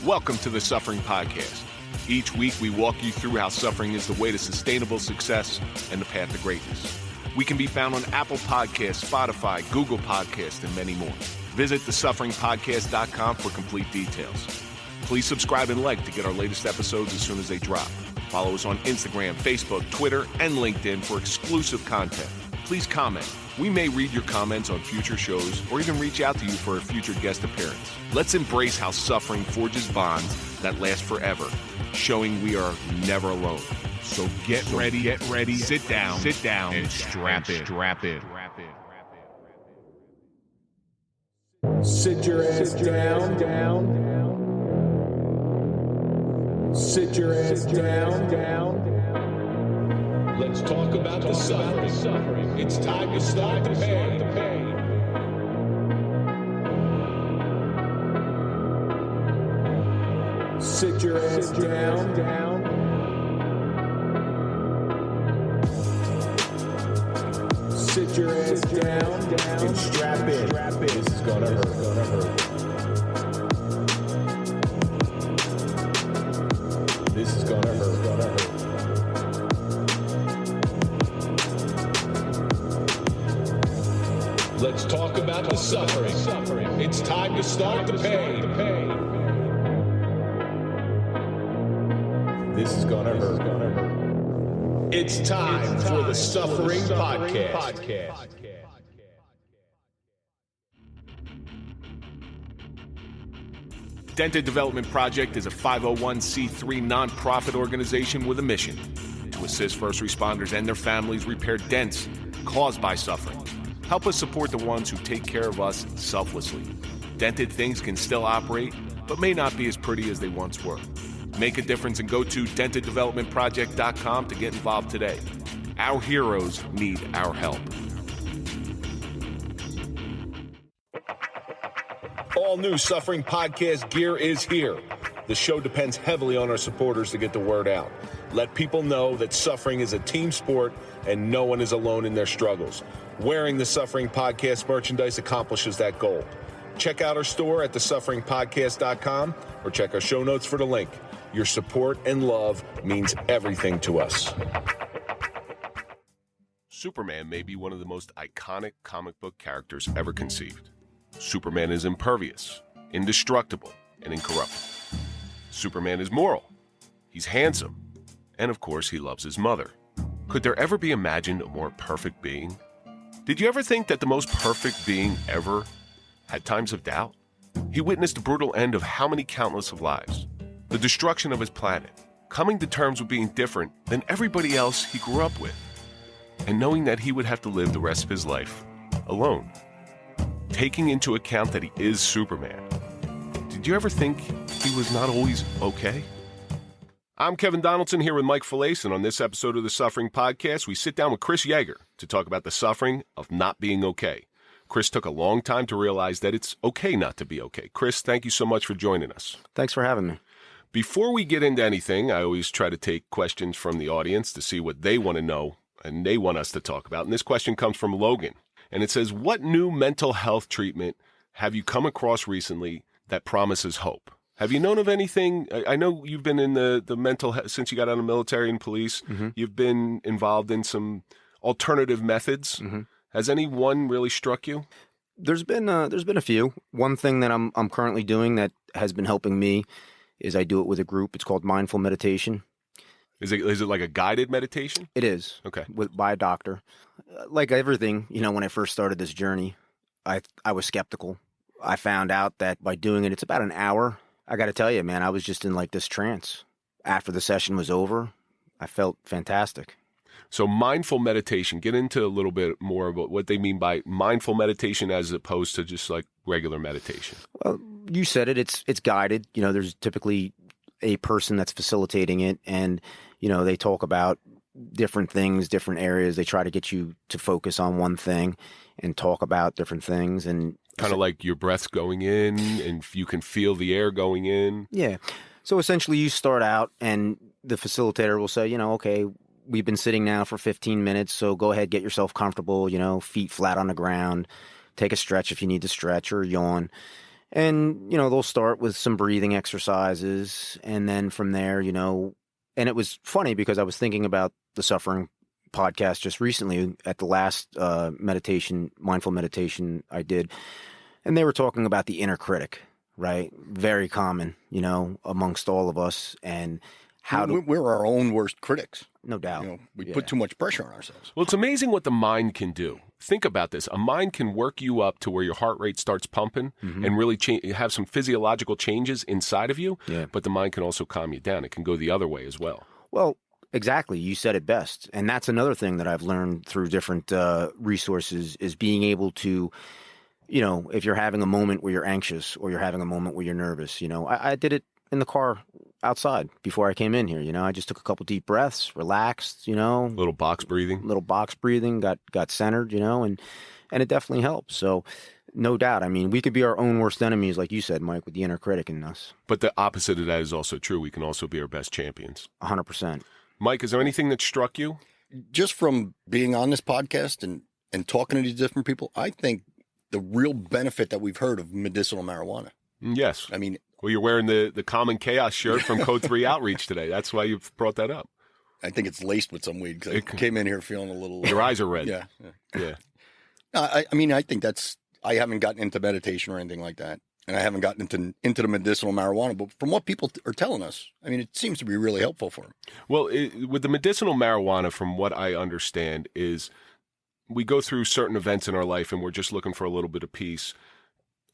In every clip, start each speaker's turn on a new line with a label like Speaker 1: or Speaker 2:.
Speaker 1: Welcome to the Suffering Podcast. Each week we walk you through how suffering is the way to sustainable success and the path to greatness. We can be found on Apple Podcasts, Spotify, Google Podcasts, and many more. Visit thesufferingpodcast.com for complete details. Please subscribe and like to get our latest episodes as soon as they drop. Follow us on Instagram, Facebook, Twitter, and LinkedIn for exclusive content. Please comment. We may read your comments on future shows or even reach out to you for a future guest appearance. Let's embrace how suffering forges bonds that last forever, showing we are never alone. So get ready, sit down, and strap in.
Speaker 2: Sit your ass down. Sit your ass down. Let's talk about the suffering. It's time to start the pain. Sit your ass down. Sit your ass down and strap in. This is gonna hurt. This is gonna hurt. Let's talk about the suffering. It's time to start the pain. This is gonna hurt. It's time for the Suffering Podcast.
Speaker 1: Dented Development Project is a 501c3 nonprofit organization with a mission to assist first responders and their families repair dents caused by suffering. Help us support the ones who take care of us selflessly. Dented things can still operate, but may not be as pretty as they once were. Make a difference and go to denteddevelopmentproject.com to get involved today. Our heroes need our help. All new Suffering Podcast gear is here. The show depends heavily on our supporters to get the word out. Let people know that suffering is a team sport and no one is alone in their struggles. Wearing the Suffering Podcast merchandise accomplishes that goal. Check out our store at thesufferingpodcast.com or check our show notes for the link. Your support and love means everything to us. Superman may be one of the most iconic comic book characters ever conceived. Superman is impervious, indestructible, and incorruptible. Superman is moral. He's handsome. And of course, he loves his mother. Could there ever be imagined a more perfect being? Did you ever think that the most perfect being ever had times of doubt? He witnessed the brutal end of how many countless of lives? The destruction of his planet, coming to terms with being different than everybody else he grew up with, and knowing that he would have to live the rest of his life alone. Taking into account that he is Superman, did you ever think he was not always okay? I'm Kevin Donaldson here with Mike Falace, and on this episode of the Suffering Podcast, we sit down with Chris Jaeger to talk about the suffering of not being okay. Chris took a long time to realize that it's okay not to be okay. Chris, thank you so much for joining us.
Speaker 3: Thanks for having me.
Speaker 1: Before we get into anything, I always try to take questions from the audience to see what they want to know and they want us to talk about. And this question comes from Logan, and it says, what new mental health treatment have you come across recently that promises hope? Have you known of anything? I know you've been in the mental health since you got out of military and police. Mm-hmm. You've been involved in some alternative methods. Mm-hmm. Has any one really struck you?
Speaker 3: There's been a few. One thing that I'm currently doing that has been helping me is I do it with a group. It's called mindful meditation.
Speaker 1: Is it like a guided meditation?
Speaker 3: It is.
Speaker 1: Okay.
Speaker 3: By a doctor. Like everything, when I first started this journey, I was skeptical. I found out that by doing it, it's about an hour. I got to tell you, man, I was just in like this trance. After the session was over, I felt fantastic.
Speaker 1: So mindful meditation, get into a little bit more about what they mean by mindful meditation as opposed to just like regular meditation.
Speaker 3: Well, you said it. It's guided. There's typically a person that's facilitating it, and they talk about different things, different areas. They try to get you to focus on one thing and talk about different things, and
Speaker 1: kind of like your breath's going in and you can feel the air going in.
Speaker 3: Yeah. So essentially you start out and the facilitator will say, okay, we've been sitting now for 15 minutes, so go ahead, get yourself comfortable, feet flat on the ground, take a stretch if you need to stretch or yawn. And, they'll start with some breathing exercises. And then from there, and it was funny because I was thinking about the Suffering podcast just recently at the last mindful meditation I did. And they were talking about the inner critic, right? Very common, amongst all of us. And
Speaker 4: we're our own worst critics.
Speaker 3: No doubt.
Speaker 4: We put too much pressure on ourselves.
Speaker 1: Well, it's amazing what the mind can do. Think about this. A mind can work you up to where your heart rate starts pumping and really have some physiological changes inside of you.
Speaker 3: Yeah.
Speaker 1: But the mind can also calm you down. It can go the other way as well.
Speaker 3: Well, exactly. You said it best. And that's another thing that I've learned through different resources is being able to, if you're having a moment where you're anxious or you're having a moment where you're nervous, I did it in the car outside before I came in here. I just took a couple deep breaths, relaxed,
Speaker 1: Little box breathing,
Speaker 3: got centered, and it definitely helps. So no doubt. I mean, we could be our own worst enemies, like you said, Mike, with the inner critic in us.
Speaker 1: But the opposite of that is also true. We can also be our best champions.
Speaker 3: 100%.
Speaker 1: Mike, is there anything that struck you?
Speaker 4: Just from being on this podcast and talking to these different people, I think the real benefit that we've heard of medicinal marijuana.
Speaker 1: Yes.
Speaker 4: I mean,
Speaker 1: well, you're wearing the Common Chaos shirt from Code 3 Outreach today. That's why you brought that up.
Speaker 4: I think it's laced with some weed because I came in here feeling a little...
Speaker 1: Your eyes are red.
Speaker 4: Yeah.
Speaker 1: Yeah.
Speaker 4: No, I mean, I think I haven't gotten into meditation or anything like that. And I haven't gotten into the medicinal marijuana. But from what people are telling us, I mean, it seems to be really helpful for them.
Speaker 1: Well, with the medicinal marijuana, from what I understand, is we go through certain events in our life and we're just looking for a little bit of peace.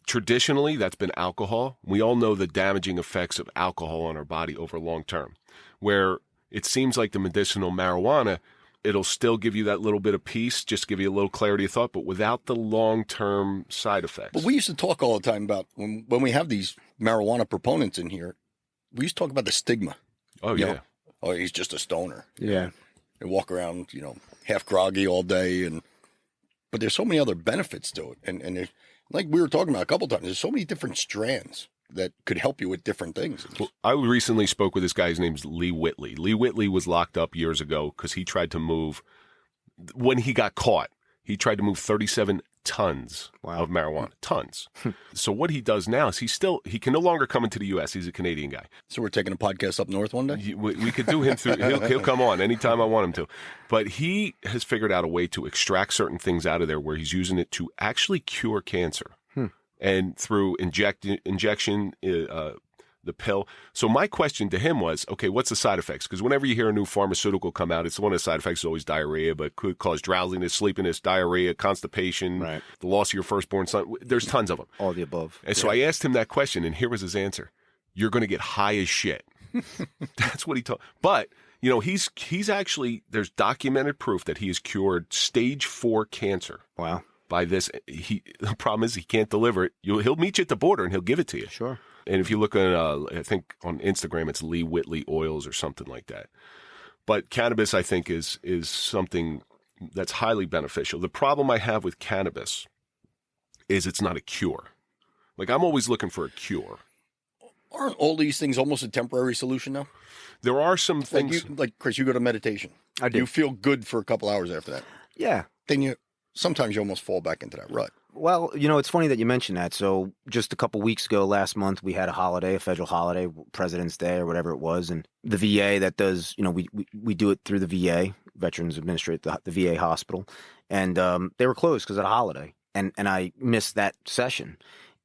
Speaker 1: Traditionally, that's been alcohol. We all know the damaging effects of alcohol on our body over long term, where it seems like the medicinal marijuana, it'll still give you that little bit of peace, just give you a little clarity of thought, but without the long-term side effects.
Speaker 4: But we used to talk all the time about when we have these marijuana proponents in here, we used to talk about the stigma.
Speaker 1: Oh, yeah.
Speaker 4: Oh, he's just a stoner.
Speaker 3: Yeah.
Speaker 4: They walk around, half groggy all day. But there's so many other benefits to it. And there's, like we were talking about a couple times, there's so many different strands that could help you with different things.
Speaker 1: Well, I recently spoke with this guy. His name's Lee Whitley. Lee Whitley was locked up years ago because he tried to move, when he got caught, he tried to move 37 tons of marijuana. Tons. So what he does now is he can no longer come into the U.S. He's a Canadian guy.
Speaker 4: So we're taking a podcast up north one day?
Speaker 1: We could do him through, he'll come on anytime I want him to. But he has figured out a way to extract certain things out of there where he's using it to actually cure cancer. And through injection, the pill. So my question to him was, okay, what's the side effects? Because whenever you hear a new pharmaceutical come out, it's one of the side effects is always diarrhea, but could cause drowsiness, sleepiness, diarrhea, constipation, the loss of your firstborn son. There's tons of them.
Speaker 3: All the above.
Speaker 1: And so I asked him that question, and here was his answer. You're going to get high as shit. That's what he told. But, he's actually, there's documented proof that he has cured stage 4 cancer.
Speaker 3: Wow.
Speaker 1: By this, the problem is he can't deliver it. He'll meet you at the border and he'll give it to you.
Speaker 3: Sure.
Speaker 1: And if you look at, I think on Instagram, it's Lee Whitley Oils or something like that. But cannabis, I think, is something that's highly beneficial. The problem I have with cannabis is it's not a cure. Like, I'm always looking for a cure.
Speaker 4: Aren't all these things almost a temporary solution now?
Speaker 1: There are some things.
Speaker 4: Like Chris, you go to meditation.
Speaker 3: I do.
Speaker 4: You feel good for a couple hours after that.
Speaker 3: Yeah.
Speaker 4: Then sometimes you almost fall back into that rut.
Speaker 3: Well, it's funny that you mentioned that. So just a couple weeks ago, last month, we had a federal holiday, President's Day or whatever it was. And the VA that does, we do it through the VA, Veterans Administrate, the VA hospital. And they were closed because of the holiday. And I missed that session.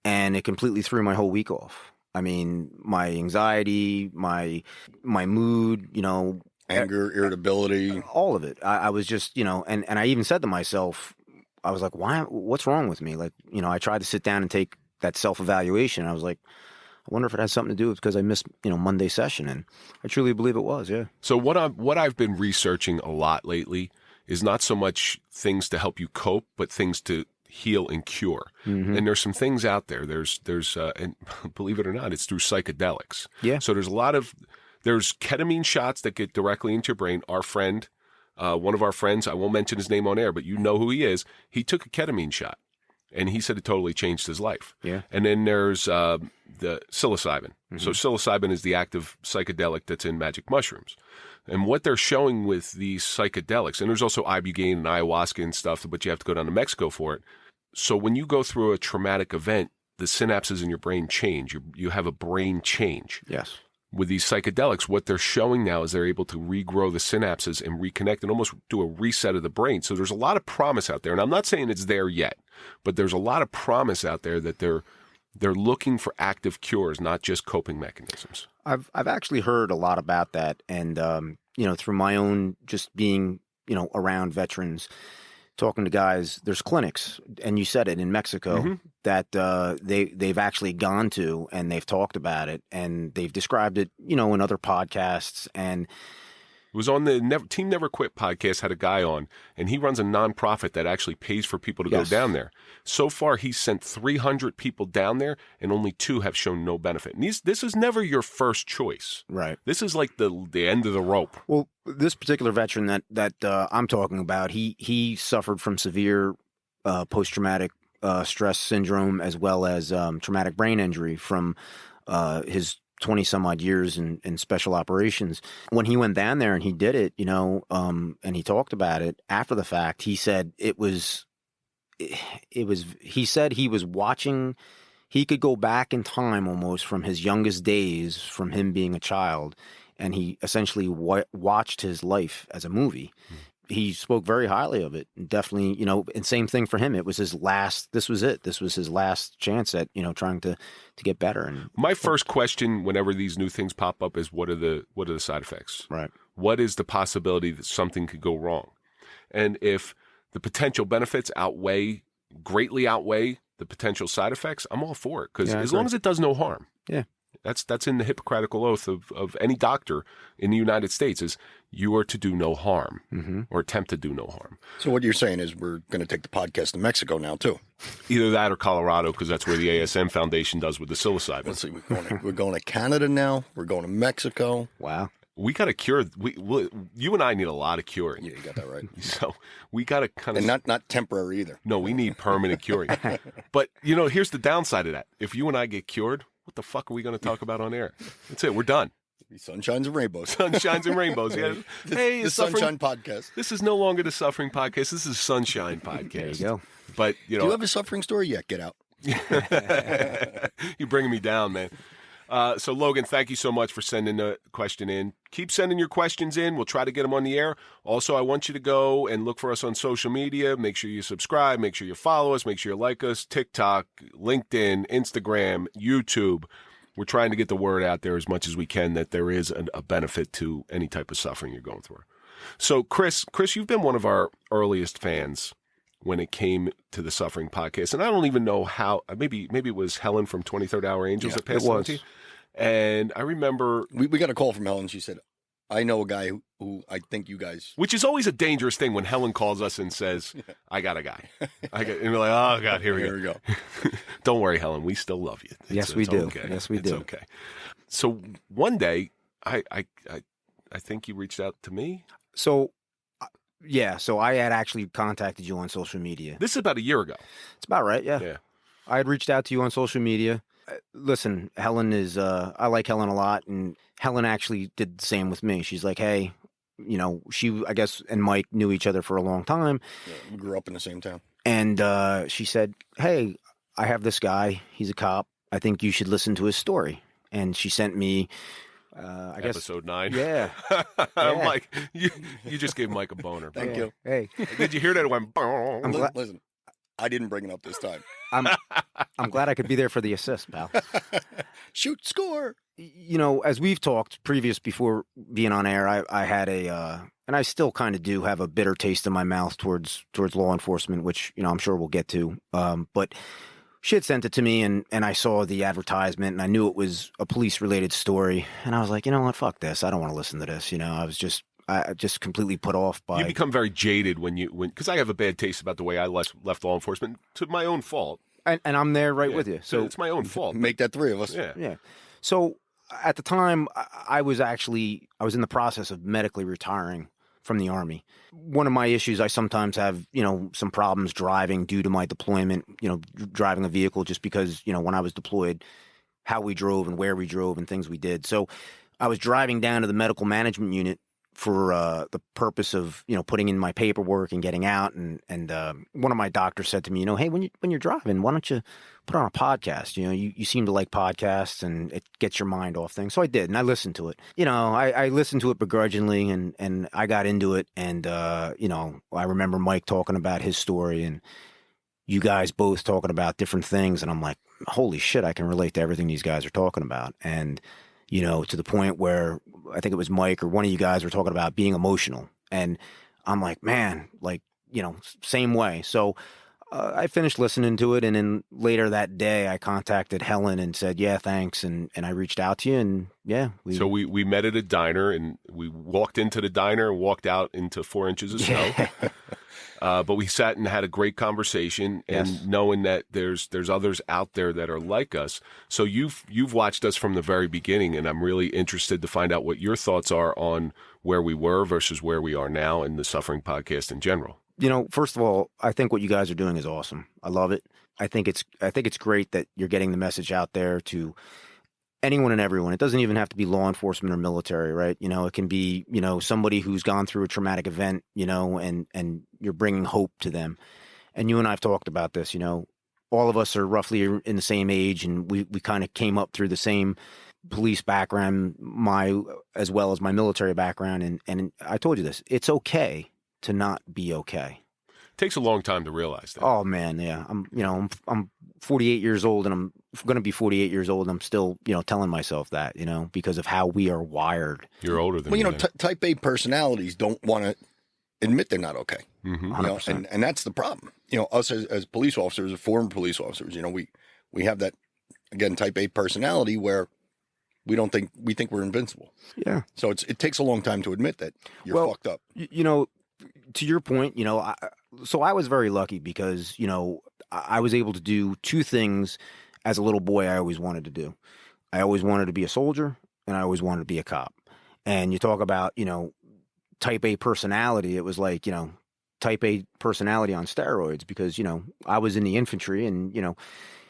Speaker 3: And it completely threw my whole week off. I mean, my anxiety, my mood,
Speaker 4: anger, irritability,
Speaker 3: all of it. I was just, and I even said to myself, I was like, what's wrong with me? Like, I tried to sit down and take that self-evaluation. I was like, I wonder if it has something to do with because I missed, Monday session. And I truly believe it was. Yeah.
Speaker 1: So what I've been researching a lot lately is not so much things to help you cope, but things to heal and cure. Mm-hmm. And there's some things out there. There's and believe it or not, it's through psychedelics.
Speaker 3: Yeah.
Speaker 1: So there's ketamine shots that get directly into your brain. Our friend, one of our friends, I won't mention his name on air, but you know who he is. He took a ketamine shot, and he said it totally changed his life.
Speaker 3: Yeah.
Speaker 1: And then there's the psilocybin. Mm-hmm. So psilocybin is the active psychedelic that's in magic mushrooms. And what they're showing with these psychedelics, and there's also ibogaine and ayahuasca and stuff, but you have to go down to Mexico for it. So when you go through a traumatic event, the synapses in your brain change. You have a brain change.
Speaker 3: Yes.
Speaker 1: With these psychedelics, what they're showing now is they're able to regrow the synapses and reconnect and almost do a reset of the brain. So there's a lot of promise out there. And I'm not saying it's there yet, but there's a lot of promise out there that they're looking for active cures, not just coping mechanisms.
Speaker 3: I've actually heard a lot about that. And, through my own just being, around veterans, talking to guys, there's clinics, and you said it in Mexico, that they've actually gone to, and they've talked about it, and they've described it, in other podcasts. And
Speaker 1: it was on the Team Never Quit podcast, had a guy on, and he runs a nonprofit that actually pays for people to go down there. So far, he's sent 300 people down there, and only 2 have shown no benefit. And this is never your first choice.
Speaker 3: Right.
Speaker 1: This is like the end of the rope.
Speaker 3: Well, this particular veteran that I'm talking about, he suffered from severe post-traumatic stress syndrome, as well as traumatic brain injury from his 20-some-odd years in special operations. When he went down there and he did it, and he talked about it after the fact, he said he said he was watching, he could go back in time almost from his youngest days, from him being a child, and he essentially watched his life as a movie. He spoke very highly of it. Definitely, and same thing for him. It was his last, this was it. This was his last chance at, trying to get better. And
Speaker 1: my first question whenever these new things pop up is, what are the side effects?
Speaker 3: Right.
Speaker 1: What is the possibility that something could go wrong? And if the potential benefits greatly outweigh the potential side effects, I'm all for it. Because as long as it does no harm.
Speaker 3: Yeah.
Speaker 1: That's in the Hippocratic oath of any doctor in the United States, is you are to do no harm or attempt to do no harm.
Speaker 4: So what you're saying is we're going to take the podcast to Mexico now too.
Speaker 1: Either that or Colorado, because that's where the ASM Foundation does with the psilocybin.
Speaker 4: Let's see, we're going to Canada now. We're going to Mexico.
Speaker 3: Wow.
Speaker 1: We got to cure. You and I need a lot of curing.
Speaker 4: Yeah, you got that right.
Speaker 1: So we got to kind of,
Speaker 4: and not temporary either.
Speaker 1: No, we need permanent curing. But here's the downside of that. If you and I get cured, what the fuck are we going to talk about on air? That's it. We're done.
Speaker 4: Sunshines and rainbows.
Speaker 1: Sunshines and rainbows. Yeah. Hey,
Speaker 4: the Sunshine Podcast.
Speaker 1: This is no longer the Suffering Podcast. This is Sunshine Podcast.
Speaker 3: There you go.
Speaker 1: But
Speaker 4: do you have a suffering story? Yeah, get out.
Speaker 1: You're bringing me down, man. So Logan, thank you so much for sending the question in. Keep sending your questions in. We'll try to get them on the air. Also, I want you to go and look for us on social media. Make sure you subscribe. Make sure you follow us. Make sure you like us. TikTok, LinkedIn, Instagram, YouTube. We're trying to get the word out there as much as we can that there is a benefit to any type of suffering you're going through. So Chris, you've been one of our earliest fans when it came to the Suffering Podcast. And I don't even know how, maybe it was Helen from 23rd Hour Angels that passed on to you. And I remember...
Speaker 4: We got a call from Helen. She said, I know a guy who I think you guys...
Speaker 1: Which is always a dangerous thing when Helen calls us and says, I got a guy. And we're like, oh, God, here we go. Don't worry, Helen. We still love you.
Speaker 3: Yes, we do.
Speaker 1: Okay.
Speaker 3: Yes, we do.
Speaker 1: It's okay. So one day, I think you reached out to me.
Speaker 3: So I had actually contacted you on social media.
Speaker 1: This is about a year ago.
Speaker 3: It's about right, yeah.
Speaker 1: Yeah.
Speaker 3: I had reached out to you on social media. Listen, Helen is, I like Helen a lot, and Helen actually did the same with me. She's like, hey, she, I guess, and Mike knew each other for a long time.
Speaker 4: Yeah, we grew up in the same town.
Speaker 3: And she said, hey, I have this guy. He's a cop. I think you should listen to his story. And she sent me, I guess.
Speaker 1: Episode 9.
Speaker 3: Yeah.
Speaker 1: I'm like, you just gave Mike a boner.
Speaker 4: Thank you.
Speaker 3: Hey.
Speaker 1: Did you hear that? It went,
Speaker 4: Listen, I didn't bring it up this time.
Speaker 3: I'm glad I could be there for the assist, pal.
Speaker 4: Shoot, score.
Speaker 3: As we've talked before being on air, I had and I still kind of do have a bitter taste in my mouth towards law enforcement, which, I'm sure we'll get to. But she had sent it to me, and I saw the advertisement, and I knew it was a police-related story. And I was like, you know what, fuck this. I don't want to listen to this. I was just completely put off by...
Speaker 1: You become very jaded because I have a bad taste about the way I left law enforcement, to my own fault.
Speaker 3: And I'm there with you. So
Speaker 1: it's my own fault.
Speaker 4: Make that 3 of us.
Speaker 1: Yeah.
Speaker 3: So at the time, I was in the process of medically retiring from the Army. One of my issues, I sometimes have, some problems driving due to my deployment, driving a vehicle just because, when I was deployed, how we drove and where we drove and things we did. So I was driving down to the medical management unit for the purpose of, putting in my paperwork and getting out. And one of my doctors said to me, hey, when you're driving, why don't you put on a podcast? You seem to like podcasts and it gets your mind off things. So I did, and I listened to it. I listened to it begrudgingly, and I got into it. And, I remember Mike talking about his story and you guys both talking about different things. And I'm like, holy shit, I can relate to everything these guys are talking about. And, to the point where I think it was Mike or one of you guys were talking about being emotional. And I'm like, man, same way. So I finished listening to it. And then later that day, I contacted Helen and said, yeah, thanks. And I reached out to you. And yeah.
Speaker 1: So we met at a diner, and we walked into the diner and walked out into 4 inches of snow. But we sat and had a great conversation, and
Speaker 3: Yes.
Speaker 1: knowing that there's others out there that are like us. So you've watched us from the very beginning, and I'm really interested to find out what your thoughts are on where we were versus where we are now in the Suffering Podcast in general.
Speaker 3: First of all, I think what you guys are doing is awesome. I love it. I think it's great that you're getting the message out there to anyone and everyone. It doesn't even have to be law enforcement or military, right? It can be, somebody who's gone through a traumatic event, and you're bringing hope to them. And you and I have talked about this, all of us are roughly in the same age, and we kind of came up through the same police background, as well as my military background. And I told you this, it's okay to not be okay.
Speaker 1: Takes a long time to realize that.
Speaker 3: Oh man, yeah. I'm 48 years old, and I'm going to be 48 years old, and I'm still, telling myself that, because of how we are wired.
Speaker 1: You're older than
Speaker 4: Well,
Speaker 1: me.
Speaker 4: type A personalities don't want to admit they're not okay.
Speaker 1: Mm-hmm.
Speaker 3: 100%.
Speaker 4: And that's the problem. Us as police officers, as former police officers, we have that, again, type A personality where we think we're invincible.
Speaker 3: Yeah.
Speaker 4: So it takes a long time to admit that you're fucked up.
Speaker 3: To your point, so I was very lucky because, I was able to do two things as a little boy I always wanted to do. I always wanted to be a soldier, and I always wanted to be a cop. And you talk about, type A personality. It was like, type A personality on steroids because, I was in the infantry and,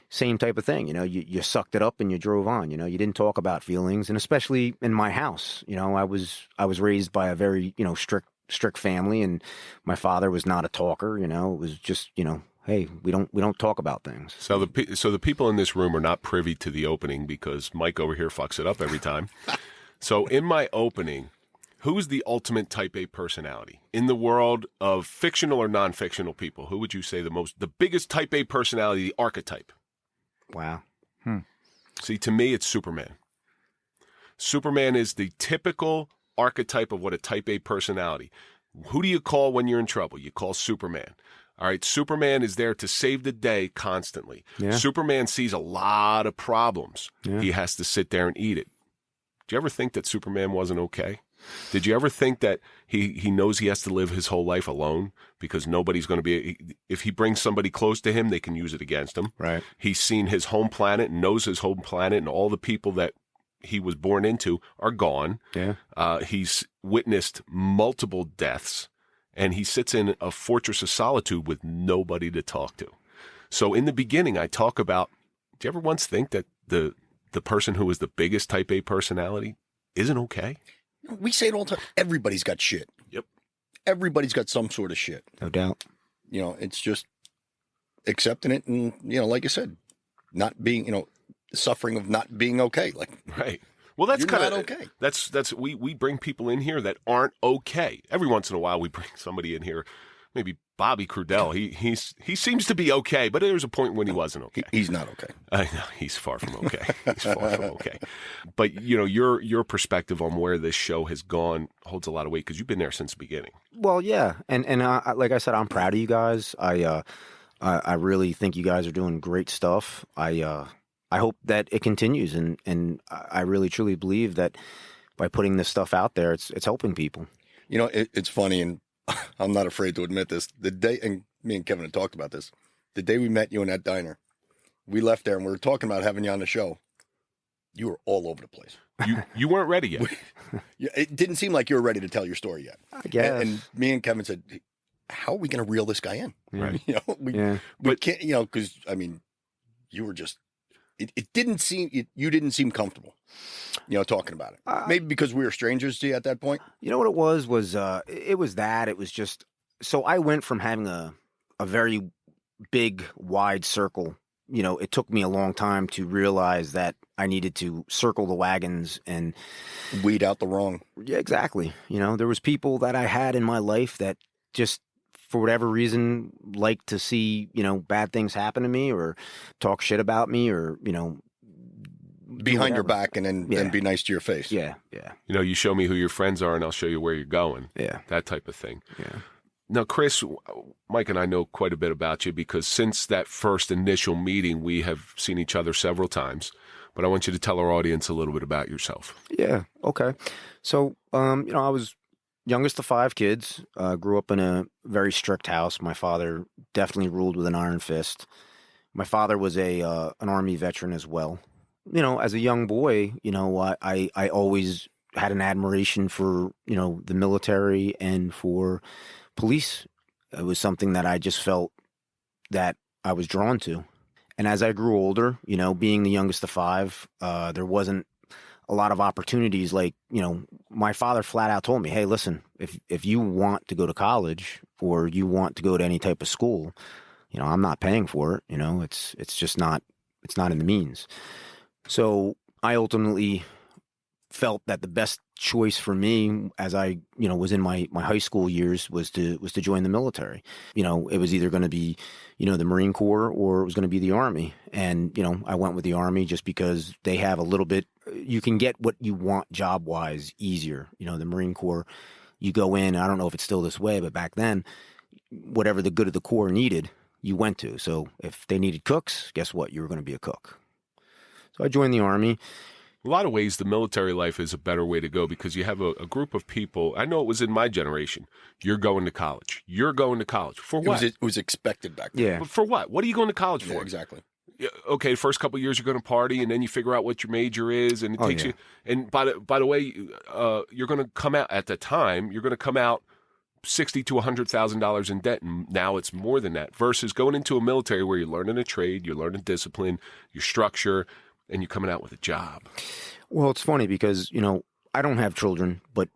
Speaker 3: same type of thing. You sucked it up and you drove on. You didn't talk about feelings. And especially in my house, I was raised by a very, strict family, and my father was not a talker. It was just, hey, we don't talk about things.
Speaker 1: So the people in this room are not privy to the opening because Mike over here fucks it up every time. So in my opening, who's the ultimate type A personality in the world of fictional or non-fictional people? Who would you say the biggest type A personality, the archetype?
Speaker 3: Wow.
Speaker 1: See, to me, it's Superman. Superman is the typical archetype of what a type A personality. Who do you call when you're in trouble? You call Superman. All right, Superman is there to save the day constantly.
Speaker 3: Yeah.
Speaker 1: Superman sees a lot of problems.
Speaker 3: Yeah.
Speaker 1: He has to sit there and eat it. Did you ever think that Superman wasn't okay? Did you ever think that he knows he has to live his whole life alone because nobody's going to be, if he brings somebody close to him, they can use it against him.
Speaker 3: Right.
Speaker 1: He's seen his home planet and knows his home planet, and all the people that he was born into are gone.
Speaker 3: Yeah.
Speaker 1: He's witnessed multiple deaths, and he sits in a fortress of solitude with nobody to talk to. So in the beginning, I talk about, do you ever once think that the person who is the biggest type A personality isn't okay?
Speaker 4: We say it all the time. Everybody's got shit.
Speaker 1: Yep.
Speaker 4: Everybody's got some sort of shit.
Speaker 3: No doubt.
Speaker 4: It's just accepting it and, like you said, not being, the suffering of not being okay. Like,
Speaker 1: Right. Well, that's
Speaker 4: you're
Speaker 1: kind of
Speaker 4: not okay.
Speaker 1: That's we bring people in here that aren't okay. Every once in a while, we bring somebody in here. Maybe Bobby Crudell. He seems to be okay, but there's a point when he wasn't okay.
Speaker 4: He's not okay.
Speaker 1: I know he's far from okay. He's far from okay. But your perspective on where this show has gone holds a lot of weight because you've been there since the beginning.
Speaker 3: Well, yeah, and like I said, I'm proud of you guys. I really think you guys are doing great stuff. I hope that it continues, and I really truly believe that by putting this stuff out there, it's helping people.
Speaker 4: It's funny, and I'm not afraid to admit this. The day, and me and Kevin had talked about this, the day we met you in that diner, we left there and we were talking about having you on the show. You were all over the place.
Speaker 1: You weren't ready yet.
Speaker 4: It didn't seem like you were ready to tell your story yet.
Speaker 3: I guess.
Speaker 4: And me and Kevin said, how are we going to reel this guy in?
Speaker 1: Right.
Speaker 4: We
Speaker 1: But-
Speaker 4: can't, because, you were just it didn't seem, you didn't seem comfortable, talking about it. Maybe because we were strangers to you at that point.
Speaker 3: You know what it was it was that. It was just, so I went from having a very big, wide circle. It took me a long time to realize that I needed to circle the wagons and
Speaker 4: weed out the wrong.
Speaker 3: Yeah, exactly. There was people that I had in my life that just, for whatever reason, liked to see, bad things happen to me or talk shit about me or,
Speaker 4: behind your back and then be nice to your face.
Speaker 3: Yeah, yeah.
Speaker 1: You show me who your friends are and I'll show you where you're going.
Speaker 3: Yeah.
Speaker 1: That type of thing.
Speaker 3: Yeah.
Speaker 1: Now, Chris, Mike and I know quite a bit about you because since that first initial meeting, we have seen each other several times. But I want you to tell our audience a little bit about yourself.
Speaker 3: Yeah, okay. So, I was youngest of 5 kids, grew up in a very strict house. My father definitely ruled with an iron fist. My father was an Army veteran as well. As a young boy, I always had an admiration for, the military and for police. It was something that I just felt that I was drawn to. And as I grew older, being the youngest of 5, there wasn't a lot of opportunities. Like, my father flat out told me, hey, listen, if you want to go to college or you want to go to any type of school, I'm not paying for it. It's just not, it's not in the means. So I ultimately felt that the best choice for me as I, was in my high school years was to join the military. It was either going to be, the Marine Corps or it was going to be the Army. And, I went with the Army just because they have a little bit, you can get what you want job wise easier. The Marine Corps, you go in, I don't know if it's still this way, but back then, whatever the good of the Corps needed, you went to. So if they needed cooks, guess what? You were going to be a cook. So I joined the Army.
Speaker 1: A lot of ways, the military life is a better way to go because you have a group of people. I know it was in my generation. You're going to college. You're going to college. For what?
Speaker 4: It was expected back then.
Speaker 3: Yeah.
Speaker 1: But for what? What are you going to college for?
Speaker 4: Yeah, exactly.
Speaker 1: Okay, first couple of years you're going to party, and then you figure out what your major is, and it takes you. And by the way, you're going to come out at the time. You're going to come out $60,000 to $100,000 in debt, and now it's more than that. Versus going into a military where you're learning a trade, you're learning discipline, your structure, and you're coming out with a job.
Speaker 3: Well, it's funny because, I don't have children, but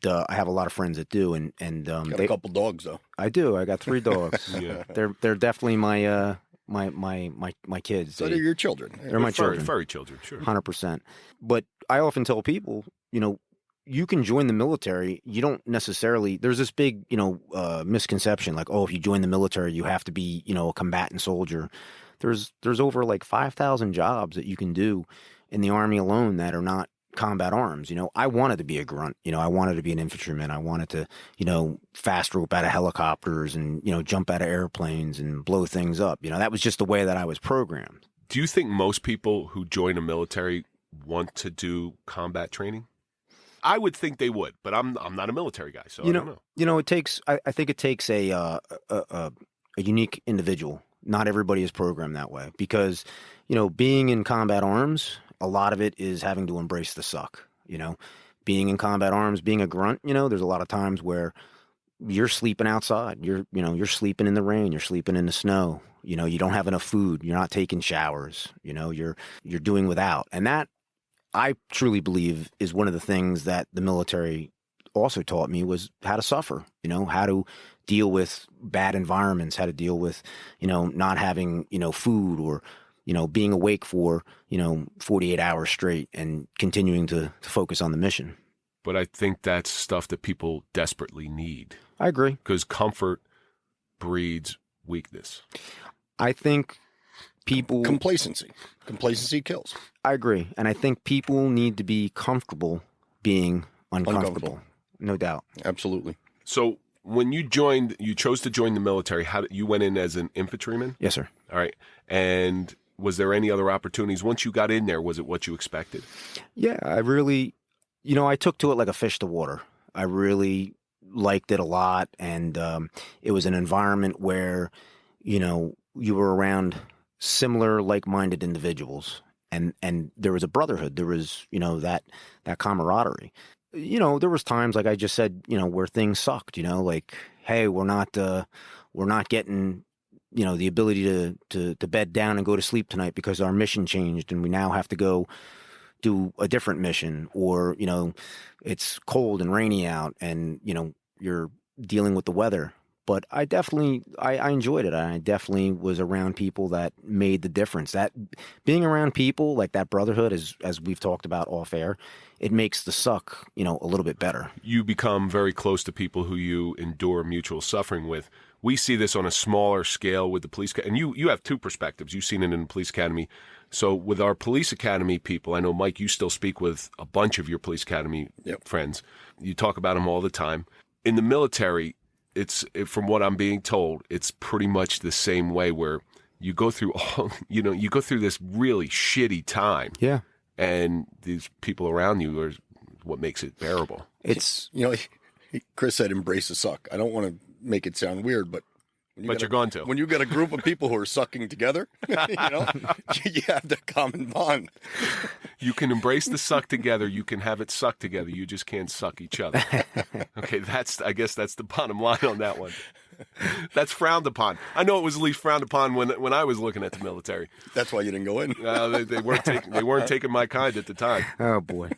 Speaker 3: I have a lot of friends that do. And
Speaker 4: Got a couple dogs though.
Speaker 3: I do. I got 3 dogs.
Speaker 1: Yeah.
Speaker 3: They're definitely my kids.
Speaker 4: So they're your children.
Speaker 3: They're my children.
Speaker 1: Furry children, sure.
Speaker 3: 100%. But I often tell people, you can join the military. You don't necessarily, there's this big, misconception like, oh, if you join the military, you have to be, a combatant soldier. There's over like 5,000 jobs that you can do in the Army alone that are not combat arms. I wanted to be a grunt. I wanted to be an infantryman. I wanted to, fast rope out of helicopters and, jump out of airplanes and blow things up. That was just the way that I was programmed.
Speaker 1: Do you think most people who join a military want to do combat training? I would think they would, but I'm not a military guy, so I don't know.
Speaker 3: It takes, I think it takes a unique individual. Not everybody is programmed that way because, being in combat arms, a lot of it is having to embrace the suck, being in combat arms, being a grunt, there's a lot of times where you're sleeping outside, you're sleeping in the rain, you're sleeping in the snow, you don't have enough food, you're not taking showers, you're doing without. And that I truly believe is one of the things that the military also taught me was how to suffer, how to deal with bad environments, how to deal with, not having, food or, being awake for, 48 hours straight and continuing to focus on the mission.
Speaker 1: But I think that's stuff that people desperately need.
Speaker 3: I agree.
Speaker 1: Because comfort breeds weakness.
Speaker 3: I think people...
Speaker 4: Complacency kills.
Speaker 3: I agree. And I think people need to be comfortable being uncomfortable. No doubt.
Speaker 4: Absolutely.
Speaker 1: So when you chose to join the military, you went in as an infantryman?
Speaker 3: Yes, sir.
Speaker 1: All right. And was there any other opportunities? Once you got in there, was it what you expected?
Speaker 3: Yeah, I really, I took to it like a fish to water. I really liked it a lot. And it was an environment where, you were around similar, like-minded individuals. And there was a brotherhood. There was, that camaraderie. There was times, like I just said, where things sucked, like, hey, we're not getting, the ability to bed down and go to sleep tonight because our mission changed and we now have to go do a different mission, or, it's cold and rainy out and, you're dealing with the weather. But I definitely, I enjoyed it. I definitely was around people that made the difference. That being around people like that brotherhood, as we've talked about off air, it makes the suck, a little bit better.
Speaker 1: You become very close to people who you endure mutual suffering with. We see this on a smaller scale with the police, and you have two perspectives. You've seen it in the police academy. So with our police academy people, I know, Mike, you still speak with a bunch of your police academy friends. You talk about them all the time. In the military, from what I'm being told, it's pretty much the same way, where you go through you go through this really shitty time.
Speaker 3: Yeah.
Speaker 1: And these people around you are what makes it bearable.
Speaker 3: It's,
Speaker 4: Chris said, embrace the suck. I don't want to make it sound weird, but
Speaker 1: you're going to.
Speaker 4: When you got a group of people who are sucking together, you have the common bond.
Speaker 1: You can embrace the suck together. You can have it suck together. You just can't suck each other. Okay, I guess that's the bottom line on that one. That's frowned upon. I know it was at least frowned upon when I was looking at the military.
Speaker 4: That's why you didn't go in.
Speaker 1: They weren't taking my kind at the time.
Speaker 3: oh boy.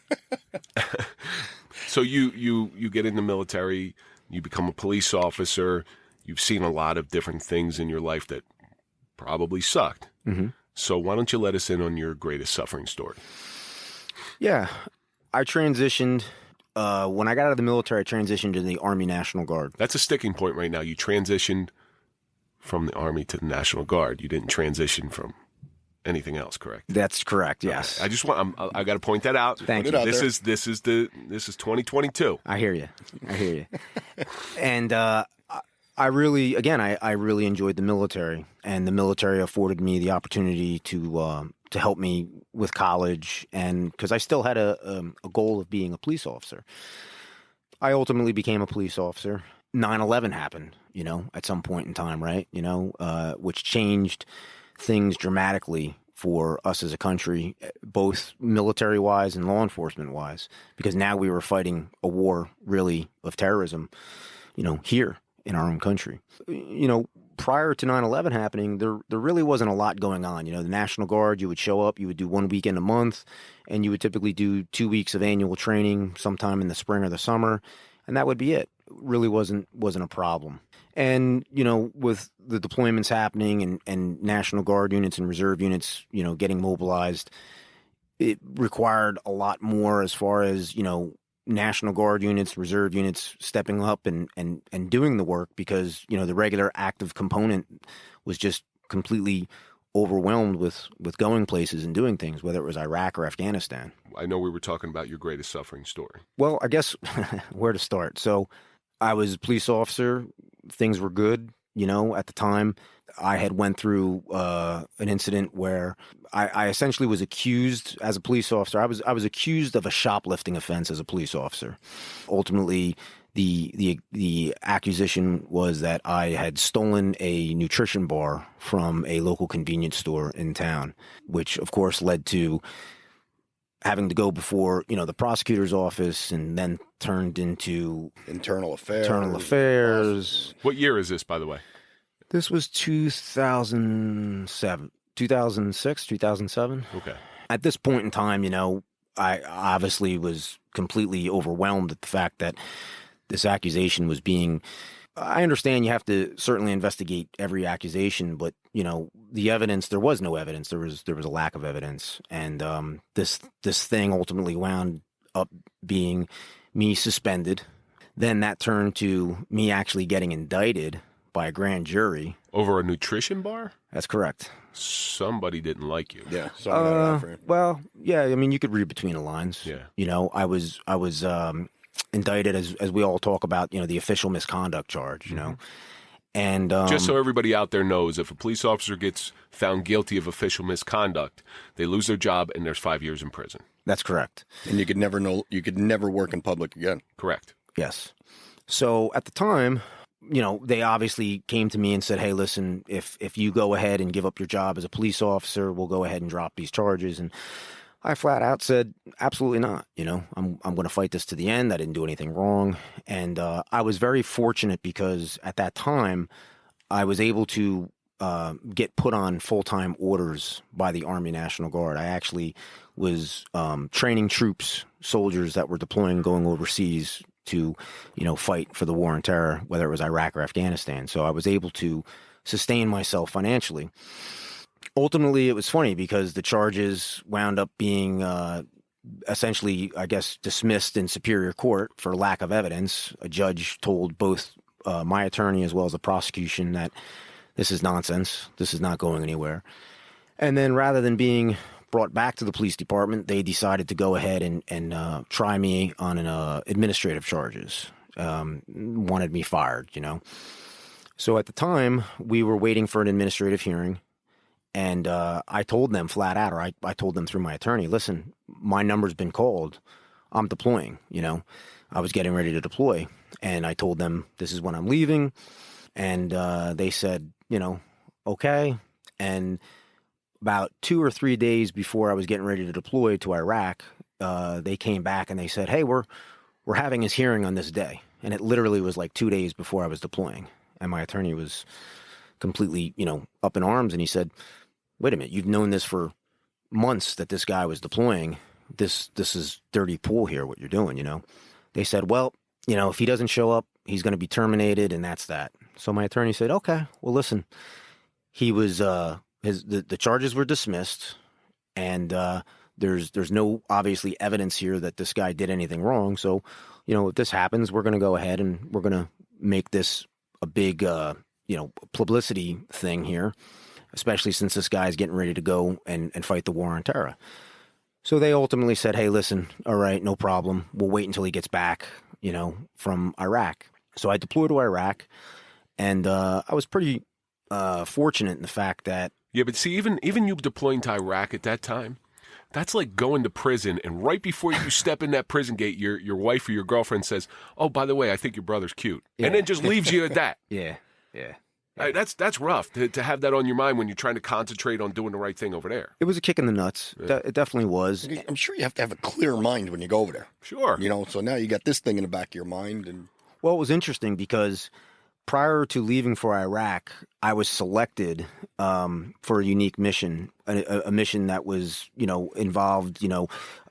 Speaker 1: So you get in the military. You become a police officer. You've seen a lot of different things in your life that probably sucked.
Speaker 3: Mm-hmm.
Speaker 1: So why don't you let us in on your greatest suffering story?
Speaker 3: Yeah. I transitioned, when I got out of the military, I transitioned to the Army National Guard.
Speaker 1: That's a sticking point right now. You transitioned from the Army to the National Guard. You didn't transition from anything else, correct?
Speaker 3: That's correct, yes.
Speaker 1: Okay. I got to point that out.
Speaker 3: Thank you.
Speaker 1: This is 2022.
Speaker 3: I hear you. And I really enjoyed the military, and the military afforded me the opportunity to help me with college, and because I still had a goal of being a police officer. I ultimately became a police officer. 9/11 happened, at some point in time, right? Which changed things dramatically for us as a country, both military-wise and law enforcement-wise, because now we were fighting a war, really, of terrorism, here in our own country. Prior to 9/11 happening, there really wasn't a lot going on. The National Guard, you would show up, you would do one weekend a month, and you would typically do 2 weeks of annual training sometime in the spring or the summer, and that would be it. It really wasn't a problem. And, with the deployments happening and National Guard units and reserve units, getting mobilized, it required a lot more as far as, National Guard units, reserve units stepping up and doing the work, because, the regular active component was just completely overwhelmed with going places and doing things, whether it was Iraq or Afghanistan.
Speaker 1: I know we were talking about your greatest suffering story.
Speaker 3: Well, I guess where to start. So I was a police officer. Things were good. At the time, I had went through an incident where I essentially was accused as a police officer. I was accused of a shoplifting offense as a police officer. Ultimately, the accusation was that I had stolen a nutrition bar from a local convenience store in town, which of course led to having to go before, the prosecutor's office, and then turned into
Speaker 4: internal affairs.
Speaker 1: What year is this, by the way?
Speaker 3: This was 2006, 2007.
Speaker 1: Okay.
Speaker 3: At this point in time, I obviously was completely overwhelmed at the fact that this accusation was being... I understand you have to certainly investigate every accusation, but, the evidence, there was no evidence. There was a lack of evidence. And this thing ultimately wound up being me suspended. Then that turned to me actually getting indicted by a grand jury.
Speaker 1: Over a nutrition bar?
Speaker 3: That's correct.
Speaker 1: Somebody didn't like you.
Speaker 4: Yeah. Somebody got it out for you.
Speaker 3: Well, yeah, you could read between the lines.
Speaker 1: Yeah.
Speaker 3: I was indicted, as we all talk about, the official misconduct charge, And
Speaker 1: just so everybody out there knows, if a police officer gets found guilty of official misconduct, they lose their job and there's 5 years in prison.
Speaker 3: That's correct.
Speaker 4: And you could never work in public again.
Speaker 1: Correct.
Speaker 3: Yes. So at the time, they obviously came to me and said, hey, listen, if you go ahead and give up your job as a police officer, we'll go ahead and drop these charges. And I flat out said, absolutely not. I'm going to fight this to the end. I didn't do anything wrong. And I was very fortunate because at that time I was able to get put on full-time orders by the Army National Guard. I actually was training troops, soldiers that were deploying, going overseas to, fight for the war on terror, whether it was Iraq or Afghanistan. So I was able to sustain myself financially. Ultimately, it was funny because the charges wound up being essentially, I guess, dismissed in superior court for lack of evidence. A judge told both my attorney as well as the prosecution that this is nonsense. This is not going anywhere. And then rather than being brought back to the police department, they decided to go ahead and try me on administrative charges. Wanted me fired, So at the time, we were waiting for an administrative hearing. And I told them flat out, or I told them through my attorney, listen, my number's been called. I'm deploying, I was getting ready to deploy. And I told them this is when I'm leaving. And they said, okay. And about 2 or 3 days before I was getting ready to deploy to Iraq, they came back and they said, hey, we're having his hearing on this day. And it literally was like 2 days before I was deploying. And my attorney was completely, up in arms. And he said, wait a minute, you've known this for months that this guy was deploying. This is dirty pool here, what you're doing, They said, well, if he doesn't show up, he's going to be terminated, and that's that. So my attorney said, okay, well, listen, he was, the charges were dismissed, and there's no obviously evidence here that this guy did anything wrong. So, if this happens, we're going to go ahead and we're going to make this a big, publicity thing here, especially since this guy's getting ready to go and fight the war on terror. So they ultimately said, hey, listen, all right, no problem. We'll wait until he gets back, from Iraq. So I deployed to Iraq, and I was pretty fortunate in the fact that...
Speaker 1: Yeah, but see, even you deploying to Iraq at that time, that's like going to prison, and right before you step in that prison gate, your wife or your girlfriend says, oh, by the way, I think your brother's cute. Yeah. And then just leaves you at that.
Speaker 3: Yeah.
Speaker 1: That's rough to have that on your mind when you're trying to concentrate on doing the right thing over there.
Speaker 3: It was a kick in the nuts. Yeah. It definitely was.
Speaker 4: I'm sure you have to have a clear mind when you go over there.
Speaker 1: Sure.
Speaker 4: So now you got this thing in the back of your mind. And
Speaker 3: well, it was interesting because prior to leaving for Iraq, I was selected for a unique mission, a mission that was, involved,